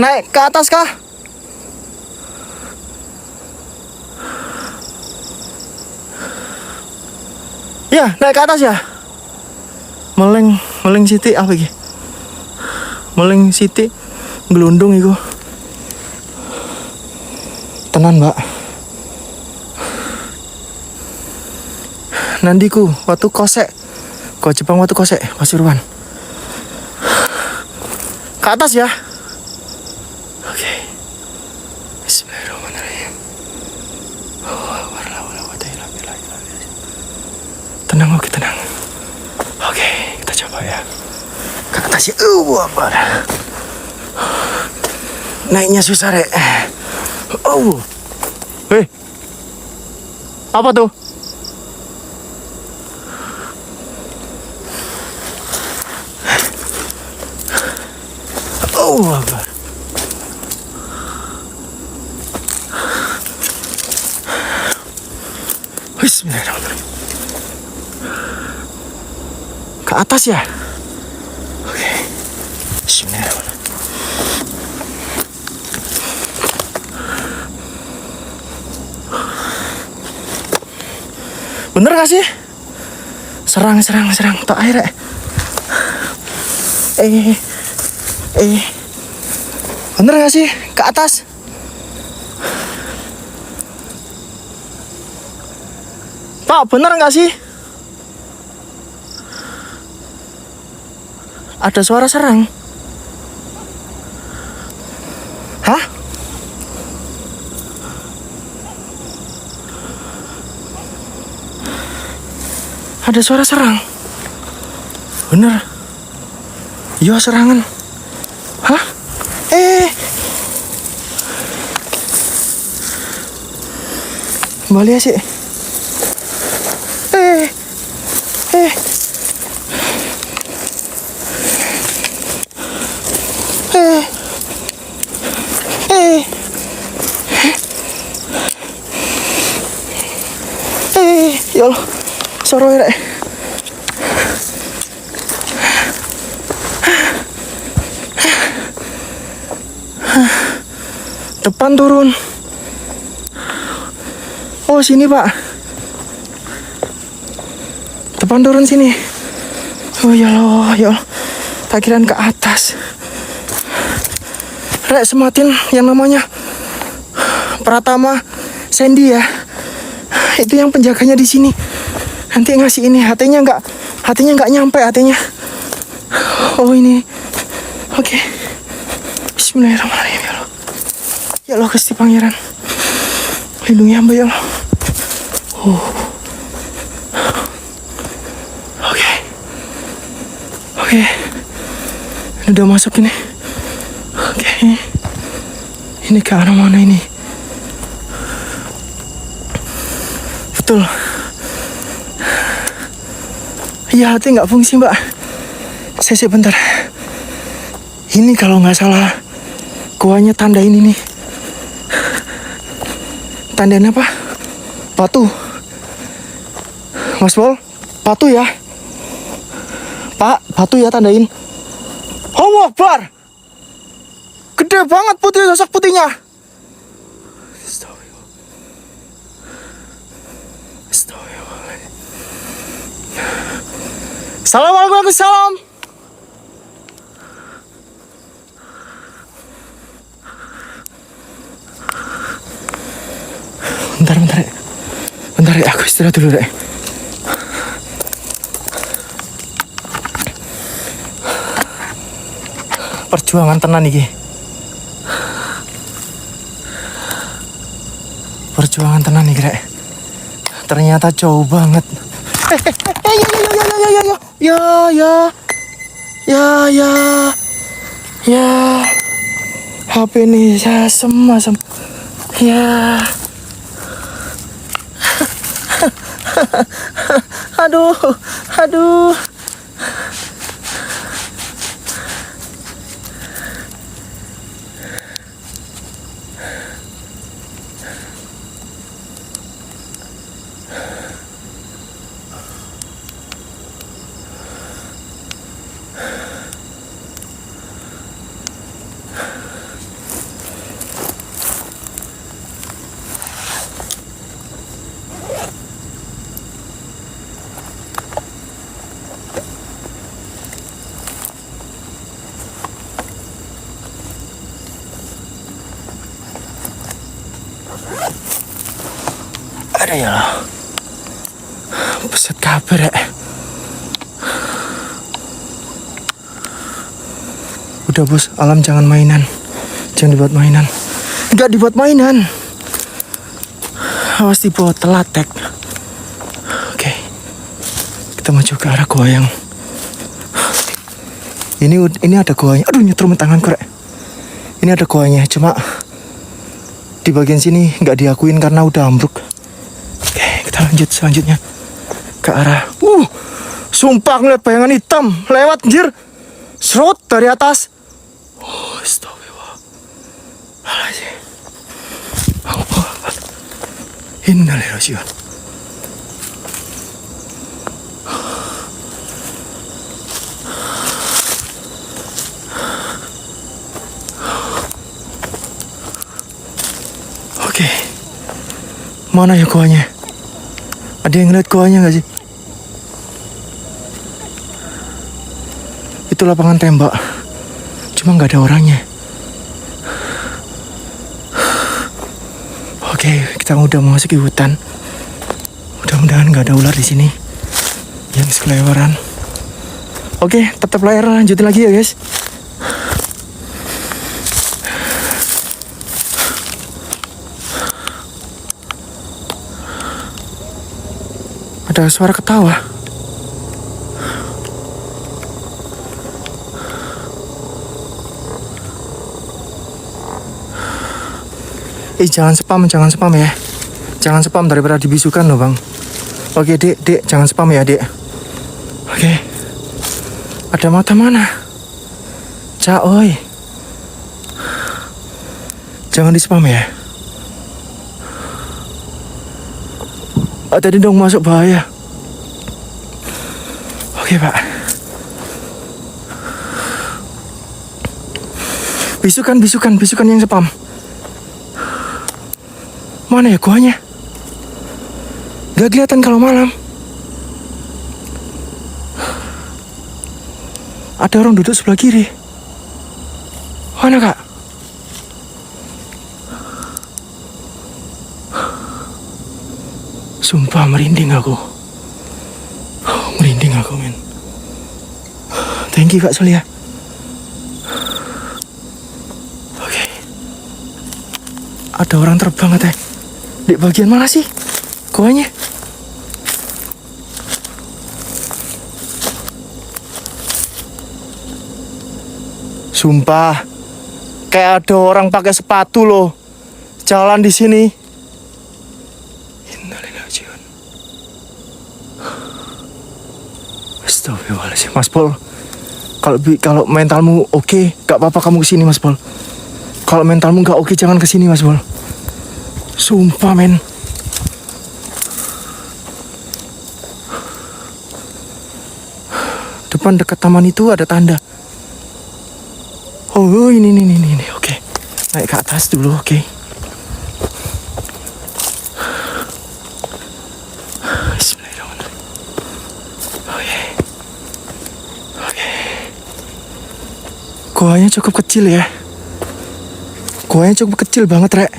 Naik ke atas kah? Ya, naik ke atas ya. Meleng Siti apa iki? Meleng Siti gelundung iku. Tenan, Mbak. Nandiku Watu Kosek. Kok Jepang Watu Kosek, Pasuruan. Ke atas ya. Oke. Bismillahirrahmanirrahim. Tenang, oke, tenang. Oke, kita coba ya. Ke atas ya. Apa? Naiknya susah, Rek. Hei. Apa tuh? Apa? Bismillahirrahmanirrahim. Ke atas ya? Oke. Bismillahirrahmanirrahim. Bener gak sih? Serang. Tak air, Rek. Bener gak sih? Ke atas. Pak, bener gak sih? Ada suara serang. Hah? Ada suara serang. Bener. Iya, serangan. Hah? Kembali ya sih. Soro rek. Depan turun. Oh sini pak. Depan turun sini. Oh ya Allah, ya Allah. Tak kirain ke atas. Rek sematin yang namanya Pratama Sandy ya. Itu yang penjaganya di sini. Nanti ngasih ini, hatinya nggak nyampe hatinya. Oh ini. Oke. Bismillahirrahmanirrahim ya Allah. Ya Allah Gusti Pangeran. Lindungi hamba ya Allah. Oke. Ini udah masuk ini. Oke. Ini ke arah mana ini? Betul. Iya, hati nggak fungsi mbak. Saya bentar. Ini kalau nggak salah goanya tandain ini. Tandain apa? Batu. Mas Pol, batu ya. Pak, batu ya tandain. Allahu Akbar. Gede banget putih, sosok putihnya. Assalamualaikum. Salam. Bentar ya, aku istirahat dulu deh. Perjuangan tenan iki. Perjuangan tenan iki rek. Ternyata jauh banget. Ya. HP ini asem. Ya. Aduh. Ada ya lah. Peset kabar ya. Udah bos, alam jangan mainan. Jangan dibuat mainan. Enggak dibuat mainan. Awas dibawa telatek. Oke. Kita maju ke arah goa yang ini ada goanya. Aduh nyetrum tanganku rek. Ini ada goanya, cuma di bagian sini nggak diakuin karena udah ambruk. Oke, kita lanjut selanjutnya ke arah. Sumpah ngeliat bayangan hitam lewat anjir. Serut dari atas. Astagfirullahaladzim. Innalillahi. Oke. Mana ya goanya? Ada yang ngeliat goanya gak sih? Itu lapangan tembak. Cuma gak ada orangnya. Oke, kita udah memasuki hutan. Mudah-mudahan gak ada ular di sini yang sekelewaran. Oke, tetap layar, lanjutin lagi ya guys. Ada suara ketawa. Jangan spam ya. Jangan spam daripada dibisukan loh bang. Oke dek, jangan spam ya dek. Oke. Ada mata mana? Caoy. Jangan di spam ya. Tadi dong masuk bahaya. Oke, Pak. Bisukan yang spam. Mana ya goanya? Gak kelihatan kalau malam. Ada orang duduk sebelah kiri. Mana, Kak? Sumpah merinding aku. Merinding aku, men. Thank you, Kak Solia. Oke. Ada orang terbang, Teh. Di bagian mana sih goanya? Sumpah, kayak ada orang pakai sepatu loh jalan di sini. Innalillahi. Astagfirullahaladzim. Mas Pol, kalau mentalmu oke, gak apa-apa kamu kesini, Mas Pol. Kalau mentalmu gak oke, jangan kesini, Mas Pol. Sumpah, men. Depan dekat taman itu ada tanda. Oh, ini. Oke. Naik ke atas dulu, oke. Bismillahirrahmanirrahim. Oke. Goanya cukup kecil ya. Goanya cukup kecil banget, Rek.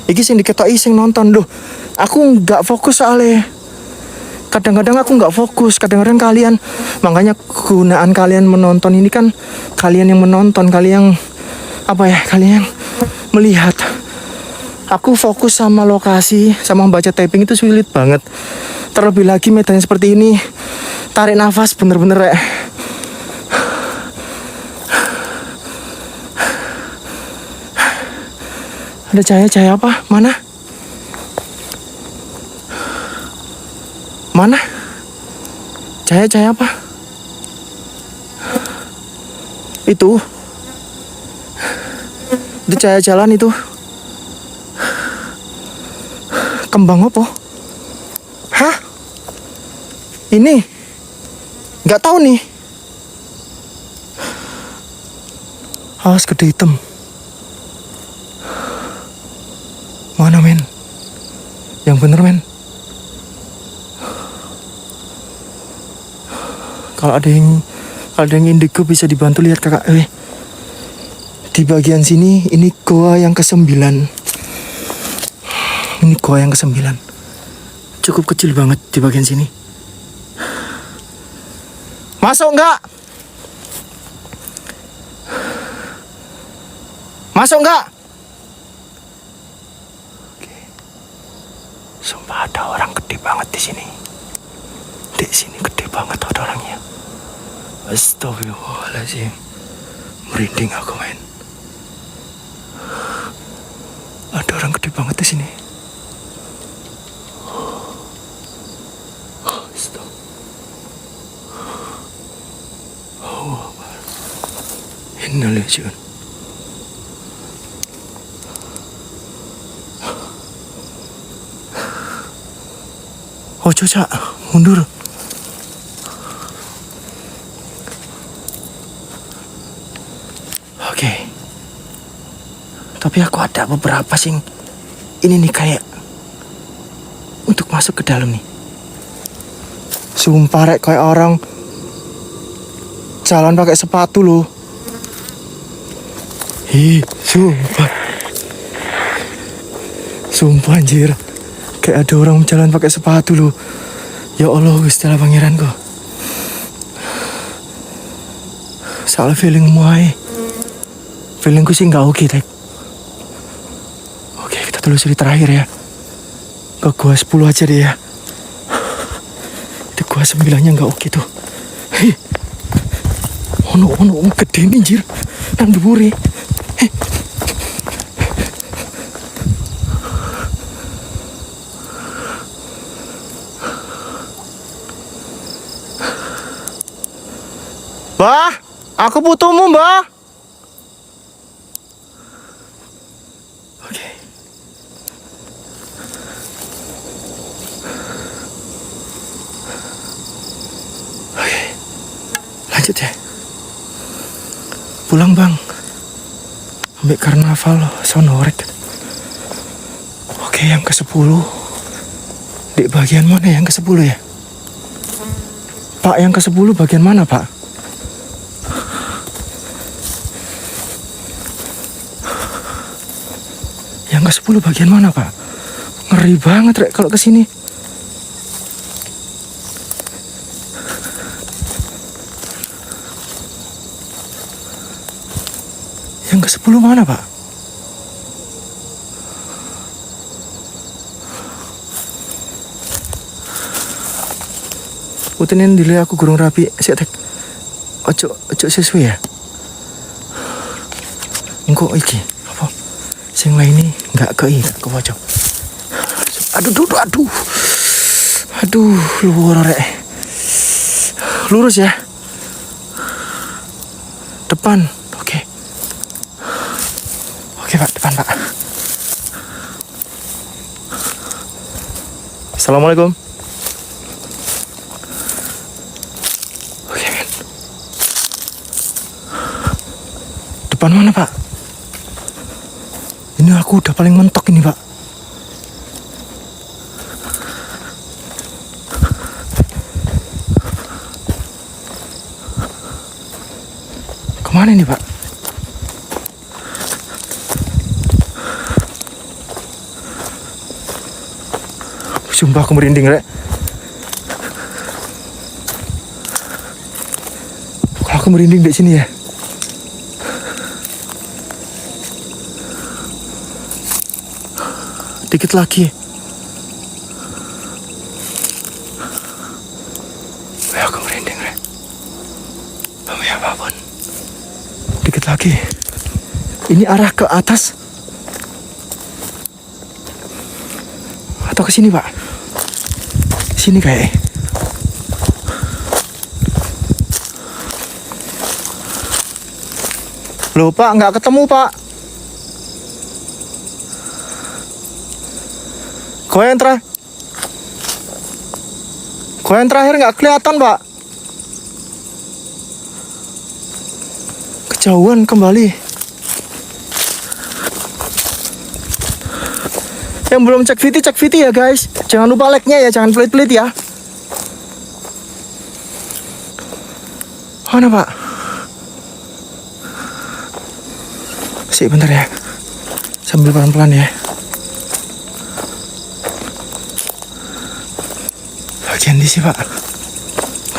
Iki sing diketoki sing nonton loh. Aku nggak fokus soalnya. Kadang-kadang aku nggak fokus, kadang-kadang kalian, makanya kegunaan kalian menonton ini kan kalian yang menonton, kalian yang kalian yang melihat. Aku fokus sama lokasi, sama membaca typing itu sulit banget. Terlebih lagi medannya seperti ini, tarik nafas bener-bener ya. Ada cahaya apa? Mana? Cahaya apa? Itu cahaya jalan itu. Kembang apa? Hah? Ini? Nggak tahu nih. Awas gede hitam. Mana, men? Yang bener, men. Kalau ada yang indigo bisa dibantu lihat, Kakak. Di bagian sini ini goa yang ke-9. Ini goa yang ke-9. Cukup kecil banget di bagian sini. Masuk nggak? Masuk nggak? Oke. Sumpah ada orang gede banget di sini. Di sini gede banget ada orangnya. Astagfirullahaladzim. Merinding aku, men. Ada orang gede banget di sini. Innalillahi. Oh, Caca, mundur. Oke. Tapi aku ada beberapa sing ini nih kayak untuk masuk ke dalam nih. Sumpah, Rek, kayak orang jalan pakai sepatu loh. Sumpah. Sumpah, anjir. Kayak ada orang jalan pakai sepatu loh. Ya Allah, Gusti Allah pangeranku. Soal feelingmu aja. Feelingku sih nggak oke, Tek. Oke, kita telusuri terakhir ya. Ke gua 10 aja deh ya. Di gua 9-nya nggak oke tuh. Ono gede nih, anjir. Nang dhuwure. Mbah, aku butuhmu, Mbah. Oke. Oke, lanjut ya. Pulang bang. Ambil karnaval sonorek. Oke, yang ke-10. Di bagian mana yang ke-10 ya? Pak, yang ke-10 bagian mana pak? Yang ke-10 bagian mana pak? Ngeri banget Rek kalau kesini. Yang ke-10 mana pak? Utinin dile aku gurung rapi. Sik tek. Ojo sesuai ya. Engko iki apa? Sing lain ini enggak ke pojok. Aduh, luar Rek. Lurus ya. Depan. Oke. Oke, Pak, depan, Pak. Assalamualaikum. Oke, men. Depan mana, Pak? Ini aku udah paling mentok ini, Pak. Kemana ini Pak? Sumpah aku merinding Rek. Kalau aku merinding di sini ya. Dikit lagi. Aku merinding Rek. Kamu ya apapun. Dikit lagi. Ini arah ke atas atau ke sini Pak? Sini kayak. Loh Pak, nggak ketemu Pak. Goyang terakhir nggak kelihatan Pak. Kejauhan kembali. Yang belum cek VT ya guys. Jangan lupa like-nya ya, jangan pelit-pelit ya. Mana Pak? Sik bentar ya. Sambil pelan-pelan ya. Bagian di sini Pak.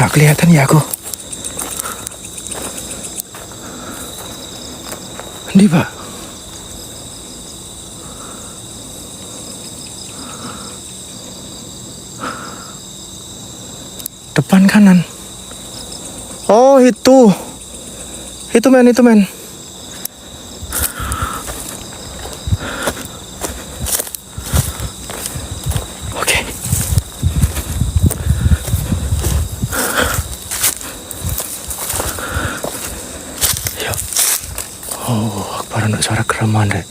Nggak kelihatan ya aku. Di Pak. Depan kanan. Oh itu. Itu men. Oke. Yuk. Oh, akbar anak suara keraman Rek.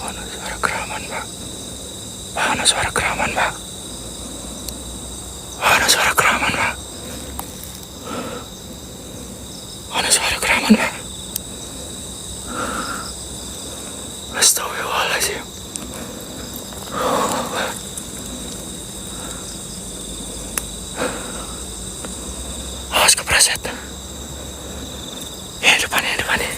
Anak suara keraman Pak. Anak suara keraman Pak. Anak suara keraman Pak. Anak suara keraman Pak. Astagfirullahaladzim. Awas kepreset. Depannya.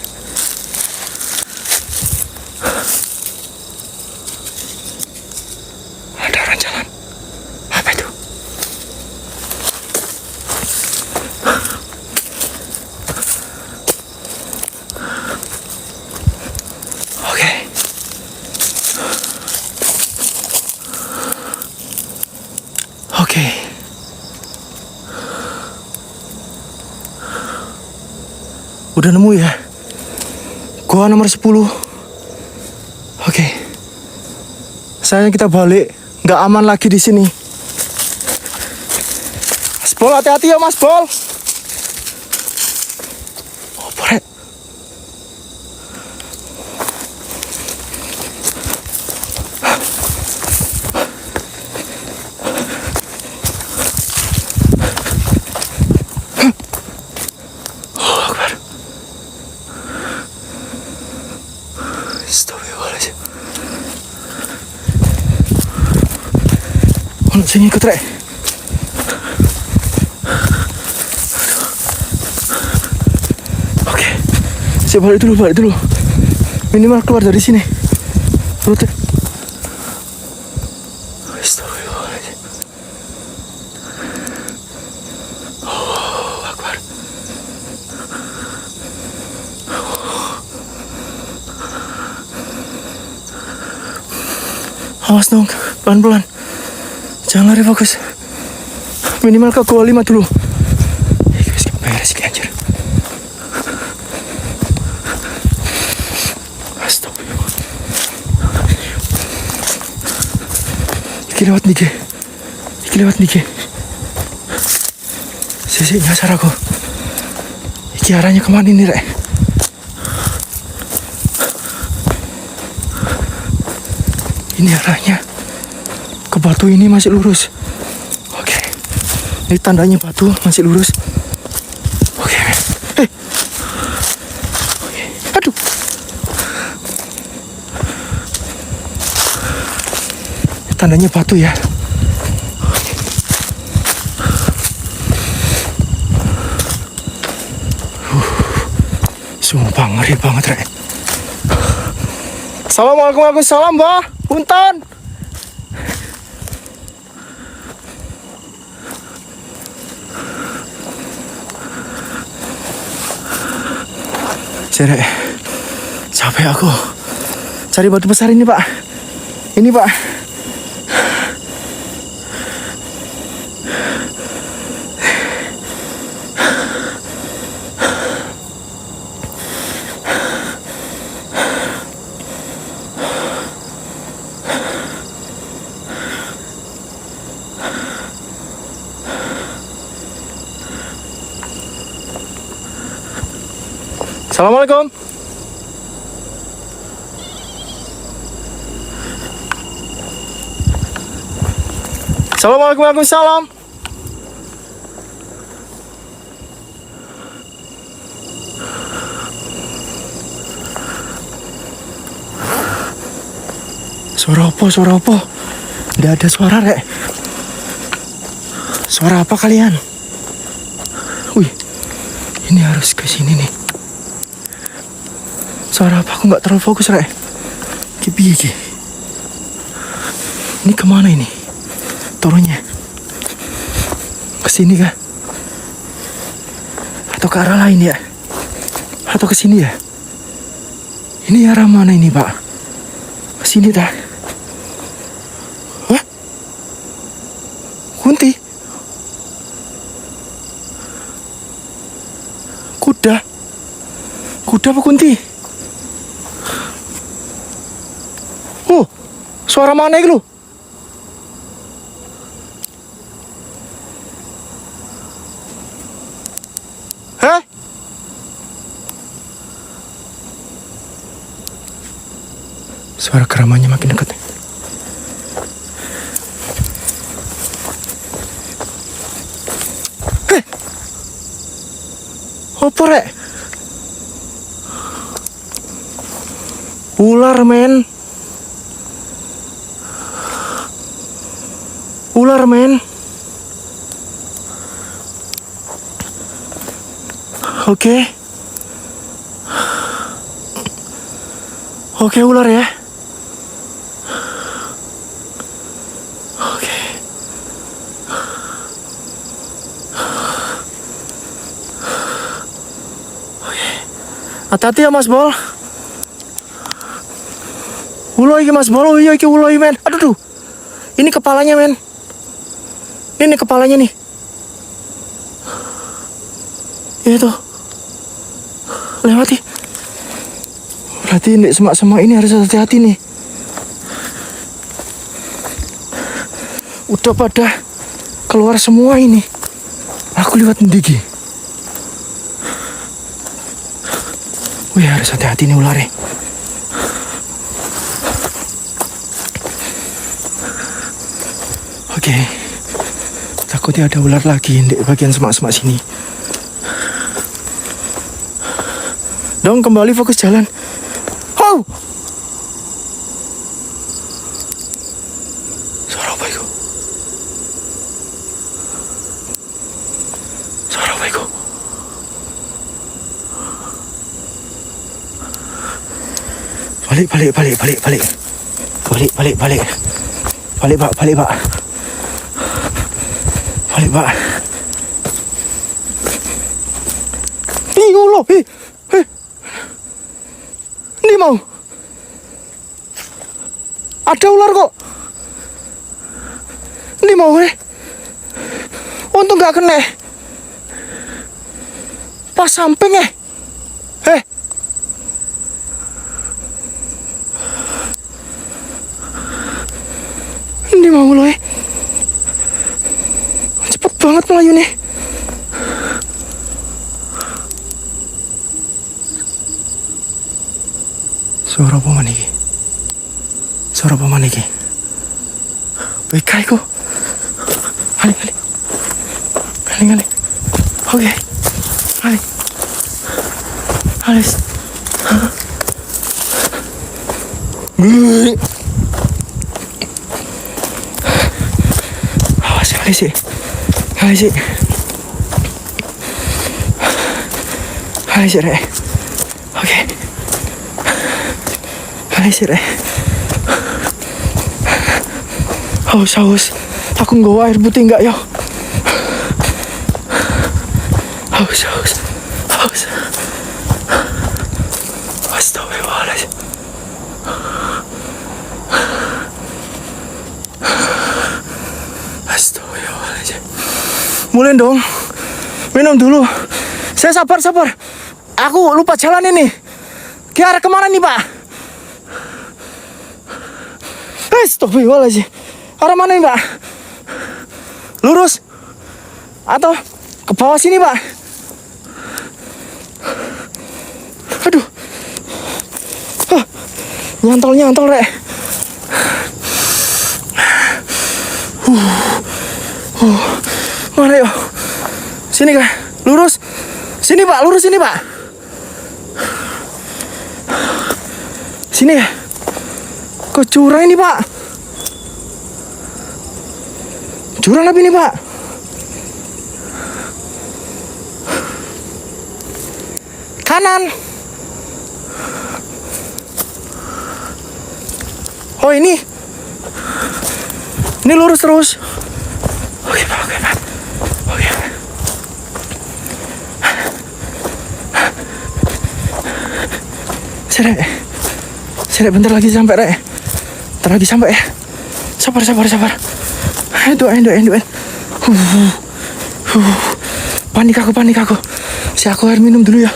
Ada orang jalan. Apa itu? Oke. Udah nemu ya. Gua nomor 10. Oke. Sayang kita balik. Nggak aman lagi di sini. Mas Bol, hati-hati ya Mas Bol. Oh, Rek. Sini ikut rek. Oke, saya balik dulu. Minimal keluar dari sini. Rute. Astagfirullahaladzim. Oh, Akbar. Awas dong, pelan-pelan. Jangan lari, fokus. Minimal ke gua 5 dulu. Guys, beres iki anjir. Astagfirullah. Iki lewat niki. Sisi nyasar aku. Iki arahnya kemana ini, rek? Ini arahnya ke batu ini masih lurus. Oke. Ini tandanya batu masih lurus. Oke. Oke. Aduh. Tandanya batu ya. Sumpah ngeri banget, rek. Assalamualaikum, waalaikumsalam, Mbah. Punten. Cerek, capek aku. Cari batu besar ini, Pak. Ini, Pak. Assalamualaikum. Assalamualaikum, waalaikumsalam. Suara apa? Tidak ada suara, rek. Suara apa kalian? Wih, ini harus ke sini nih. Suara apa? Aku nggak terlalu fokus, rek. Piye. Ini kemana ini? Turunnya ke sini kah? Atau ke arah lain ya? Atau ke sini ya? Ini arah mana ini, Pak? Ke sini dah. Hah? Kunti? Kuda apa kunti? Oh, suara mana itu? Hah? Suara keramanya makin dekat. Apa, rek? Ular, men. Oke, ular ya. Oke. Hati-hati ya, Mas Bol. Ulo iki, Mas Bol. Iya iki ulo iki, men. Aduh. Ini kepalanya, men. Ini kepalanya nih. Itu. Lewati. Berarti ini semak-semak ini harus hati-hati nih. Udah pada keluar semua ini. Aku lihat mendigi. Wih, harus hati-hati nih ularnya. Oke. Takutnya ada ular lagi di bagian semak-semak sini. Dong, kembali fokus jalan. Oh! Suara apa itu? Suara apa itu? Balik, Pak. Balik, Pak. Allah, ini mau. Ada ular kok. Ini mau, untung gak kena. Pas samping, ini mau loh, cepet banget melayu nih. Suara apa mana ini? Suara apa mana ini? BK itu. Kali. Oke. Kali. Alis. Awas kali sih. Rek. Oke. Kali sih, Rek. Haus. Aku nggawa air putih enggak, yo? Haus. Astagfirullahaladzim. Mulai dong. Minum dulu. Saya sabar. Aku lupa jalan ini. Ke arah kemana nih, Pak? Astagfirullahaladzim. Arah mana nih, Pak? Lurus? Atau ke bawah sini, Pak? Aduh. Nyantol, Rek. Mana yuk? Sini kah? Lurus. Sini, Pak. Lurus sini, Pak. Sini ya. Kok curang ini, Pak? Curang lebih nih, Pak. Kanan. Oh, ini. Ini lurus terus. Oke, Pak. Oke. Rek, bentar lagi sampai, Rek. Bentar lagi sampai ya. Sabar. Doain. Panik aku. Aku air minum dulu ya.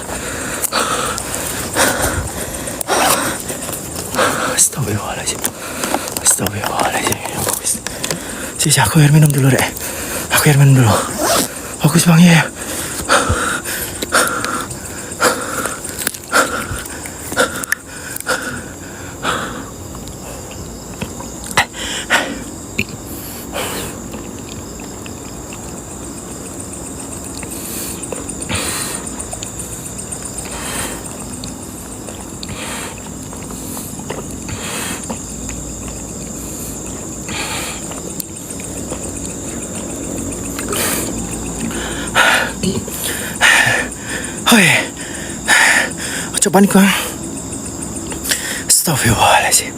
Astagfirullahaladzim. Aku air minum dulu, Rek. Fokus Bang ya. Ojo panik, Bang. Astagfirullahaladzim.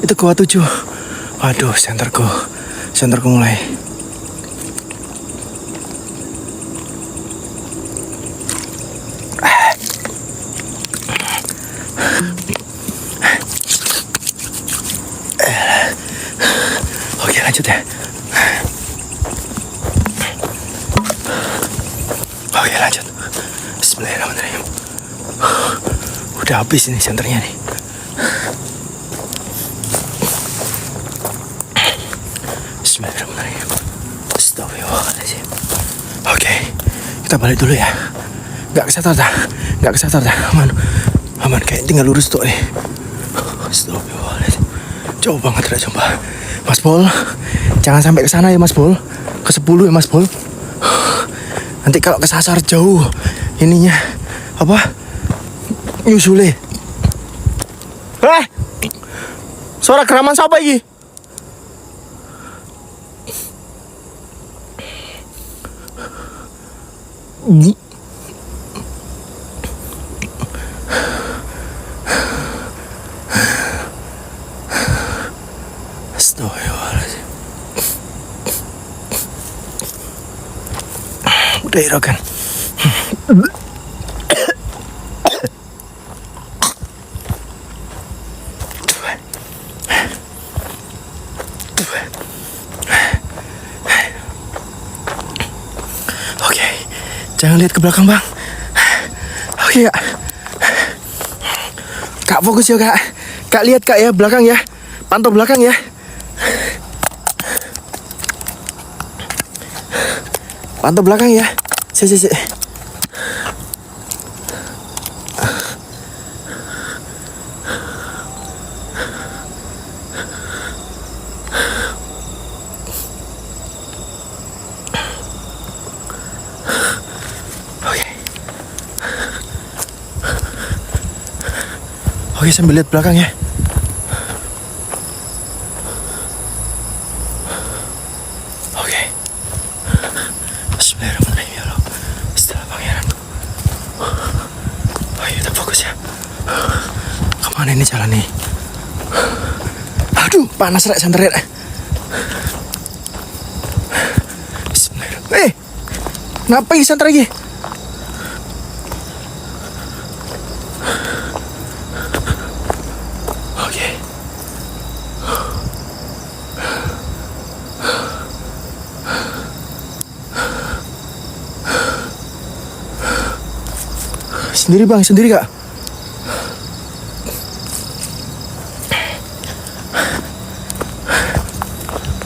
Itu gua 7. Waduh, senterku mulai. Oke, lanjut ya. Oke, lanjut. Bismillahirrahmanirrahim. Udah habis ini senternya nih. Bismillahirrahmanirrahim. Astagfirullahaladzim. Oke, kita balik dulu ya. Gak kesetar dah. Aman, kayak tinggal lurus tuh nih. Astagfirullahaladzim. Jauh banget, coba. Mas Pol, jangan sampai ke sana ya, Mas Pol. Ke 10 ya, Mas Pol. Nanti kalau kesasar jauh ininya apa? Nyusule. Suara geraman siapa ini? Astagfirullahaladzim. Udah irakan. Oke, jangan lihat ke belakang bang. Oke kak. Kak fokus ya kak. Kak lihat kak ya belakang ya. Pantau belakang ya. Pantau belakang ya. Si. Oke, sambil lihat belakang ya. Oke. Bismillahirrahmanirrahim ya Allah. Setelah pangeranku. Ayo kita fokus ya. Kemana ini jalan nih? Aduh, panas rek santet. Bismillahirrahmanirrahim. Ngapain santet lagi? Sendiri bang, sendiri kak.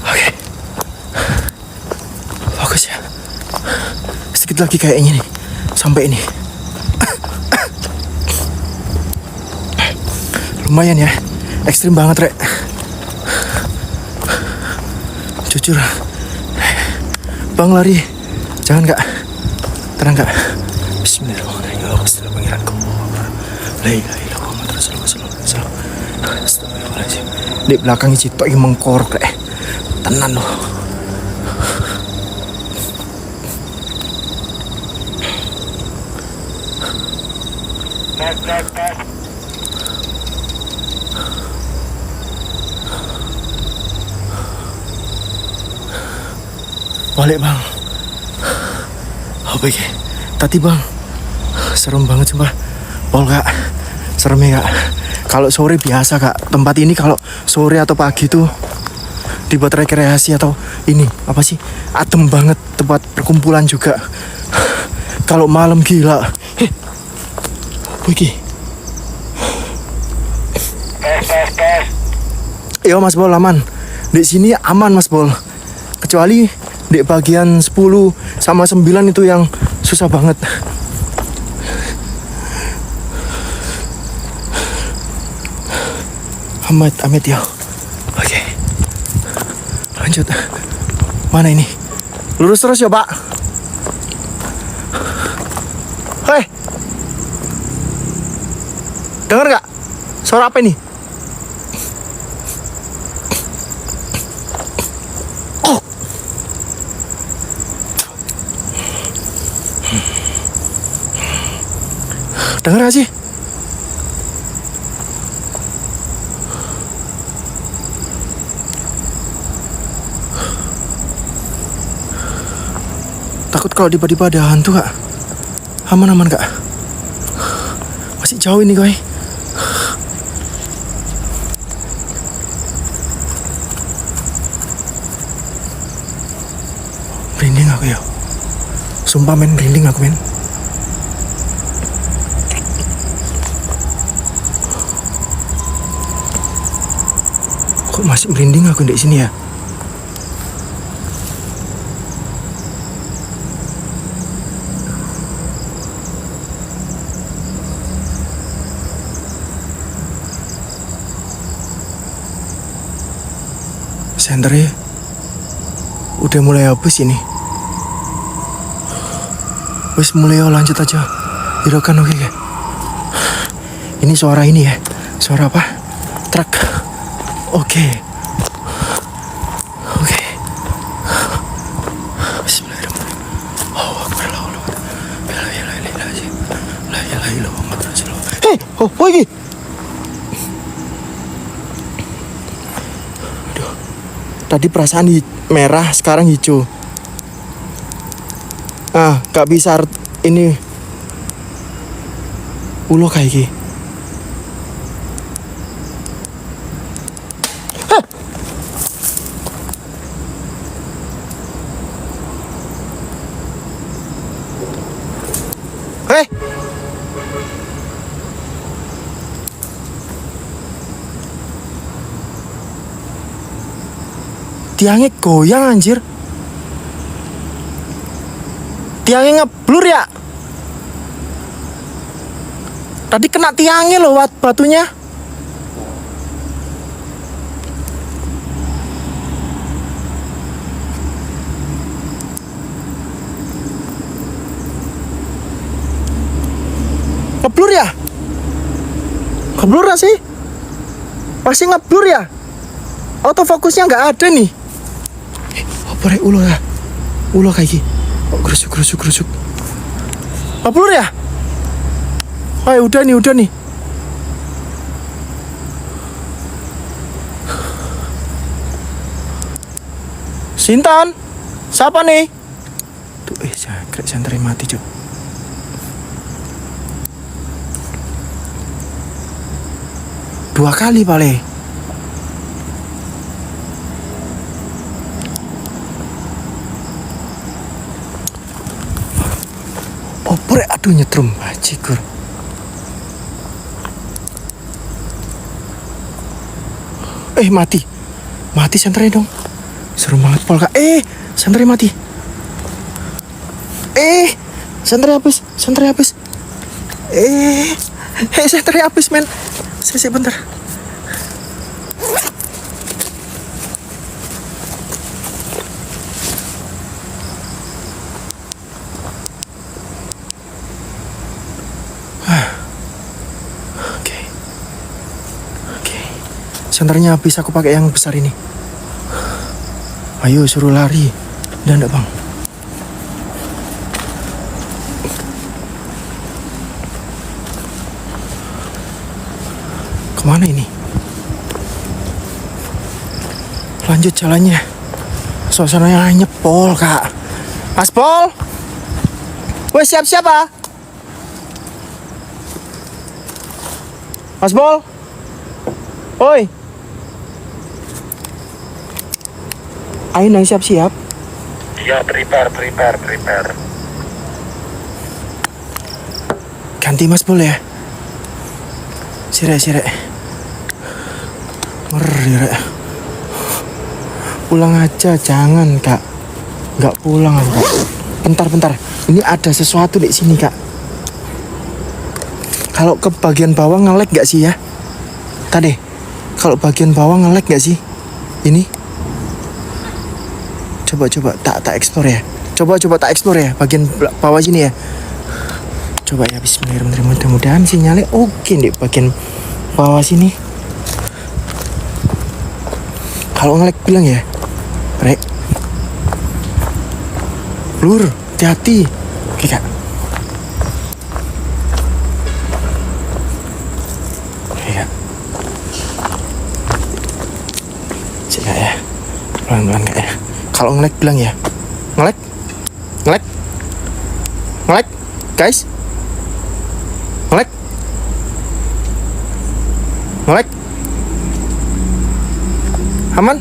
Oke. Fokus ya. Sedikit lagi kayaknya nih. Sampai ini. Lumayan ya. Ekstrim banget rek. Jujur. Bang lari. Jangan kak. Tenang kak. Bismillahirrahmanirrahim. Setelah pangeranku. La ilaha illallah Muhammad Rasulullah. Astagfirullahaladzim. Di belakangnya Cito yang mengkorok rek. Tenan loh. Balik bang. Apa ini? Tadi bang, serem banget sumpah. Pol kak, serem ya kak. Kalau sore biasa kak, tempat ini kalau sore atau pagi tuh dibuat rekreasi atau ini apa sih, adem banget, tempat perkumpulan juga. Kalau malam gila. Begini. Yo Mas Bol aman. Di sini aman Mas Bol. Kecuali di bagian 10 sama 9 itu yang susah banget. Amit ya. Oke. Lanjut. Mana ini? Lurus terus ya, Pak. Hei. Dengar gak? Suara apa ini? Oh. Dengar gak sih? Takut kalau tiba-tiba ada hantu kak. Aman kak. Masih jauh ini guys. Merinding aku ya. Sumpah men, merinding aku men. Kok masih merinding aku di sini ya? Senternya udah mulai habis ini. Wes mulai lanjut aja. Irakan oke ya. Ini suara ini ya. Suara apa? Truk. Oke. Bismillahirrahmanirrahim. Oh, akbar. Oh, iki. Aduh. Tadi perasaan merah, sekarang hijau. Gak bisa ini. Ulo kayak gini. Heh. Tiangnya goyang anjir. Tiangnya ngeblur ya. Tadi kena tiangnya loh batunya. Ngeblur ya? Ngeblur gak sih? Pasti ngeblur ya? Autofokusnya nggak ada nih. Apa rek ulo ya? Ulo kayak gini. Oh, gerusuk. Ngeblur ya? Oh, udah nih. Sintan, siapa nih? Tuh, jangkrik sentri mati cuk. Dua kali paling. Oh, brek, aduh nyetrum, bajigur. Mati senternya dong. Seru banget polka. Senternya mati. Senternya habis. Senternya habis, men. Sisi bentar. Oke. Senternya habis, aku pakai yang besar ini. Ayo suruh lari. Dan enggak, Bang. Kemana ini? Lanjut jalannya. Suasananya nyepol, Kak. Mas Pol. Wes siap-siap, ah. Mas Pol. Oi. Ayo nang siap-siap. Ya, prepare. Ganti Mas Pol ya. Sirek. Ngeri, Rek. Pulang aja, jangan, Kak. Nggak pulang, Kak. Bentar. Ini ada sesuatu di sini, Kak. Kalau ke bagian bawah nge-lag nggak sih ya? Tadi, kalau bagian bawah nge-lag nggak sih? Ini. Coba tak explore ya. Coba tak explore ya, bagian bawah sini ya. Coba ya, bismillahirrahmanirrahim. Mudah-mudahan sinyalnya oke nih bagian bawah sini. Kalau nge-lag bilang ya, Rek. Blur, hati-hati. Oke, Kak. Cek ya. Pelan-pelan Kak ya. Kalau nge-lag bilang ya. Nge-lag. Guys. Nge-lag. Aman.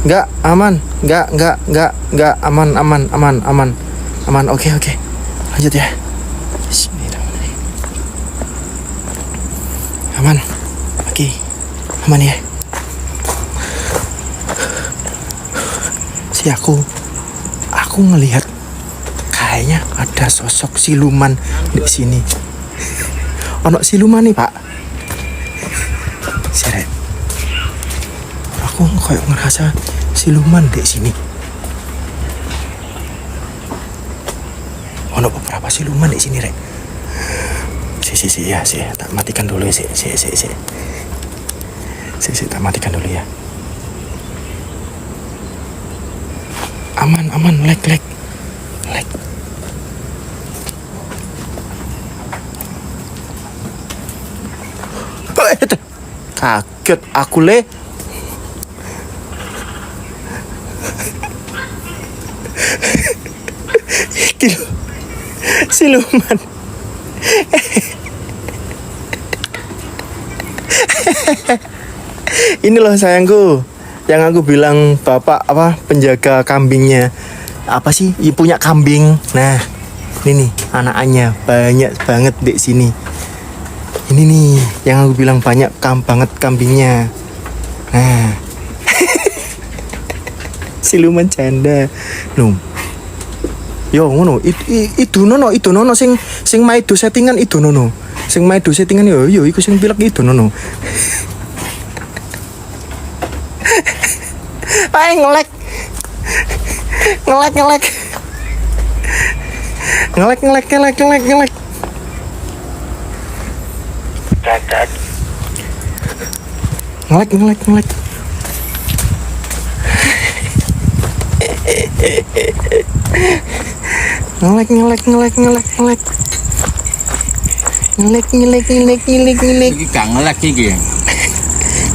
Enggak aman. Enggak aman. Oke. Lanjut ya. Bismillahirrahmanirrahim. Aman. Oke. Aman ya. Si aku ngelihat kayaknya ada sosok siluman di sini. Ono siluman nih, Pak. Seret. Aku kayak ngerasa siluman di sini. Ono beberapa siluman di sini, Rek. Si, tak matikan dulu ya, si. Tak matikan dulu ya. Aman, lag. Kaget aku le. Iki lho, siluman. Ini loh sayangku, yang aku bilang bapak apa penjaga kambingnya apa sih? Ya, punya kambing. Nah, ini nih anaknya banyak banget di sini. Ini nih yang aku bilang banyak banget kambingnya. Nah, siluman janda. Nuh. Yo ngono, itu nono sing maido settingan itu nono. Sing maido settingan yo iku sing pilek itu nono. Ay ngelek. Cacat. Ngelek. Ngelek. Iki gak ngelek iki.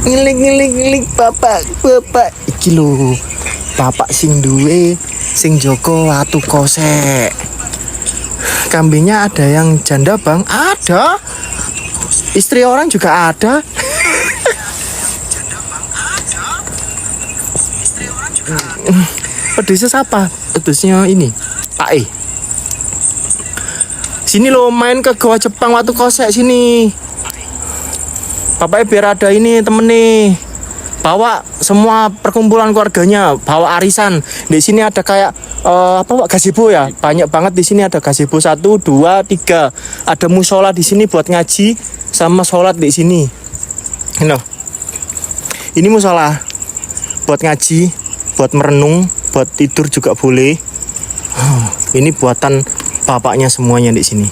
Ngelik bapak iki lho bapak sing duwe sing Joko watu kosek. Kambingnya ada yang janda bang, ada istri orang juga ada. Pedusnya siapa? Pedusnya ini Pak E. Sini lo main ke Goa Jepang watu kosek sini. Bapaknya biar ada ini temen nih, bawa semua perkumpulan keluarganya, bawa arisan. Di sini ada kayak apa gazebo ya, banyak banget di sini ada gazebo 1, 2, 3. Ada musola di sini buat ngaji sama sholat di sini. Ini musola buat ngaji, buat merenung, buat tidur juga boleh. Ini buatan bapaknya semuanya di sini.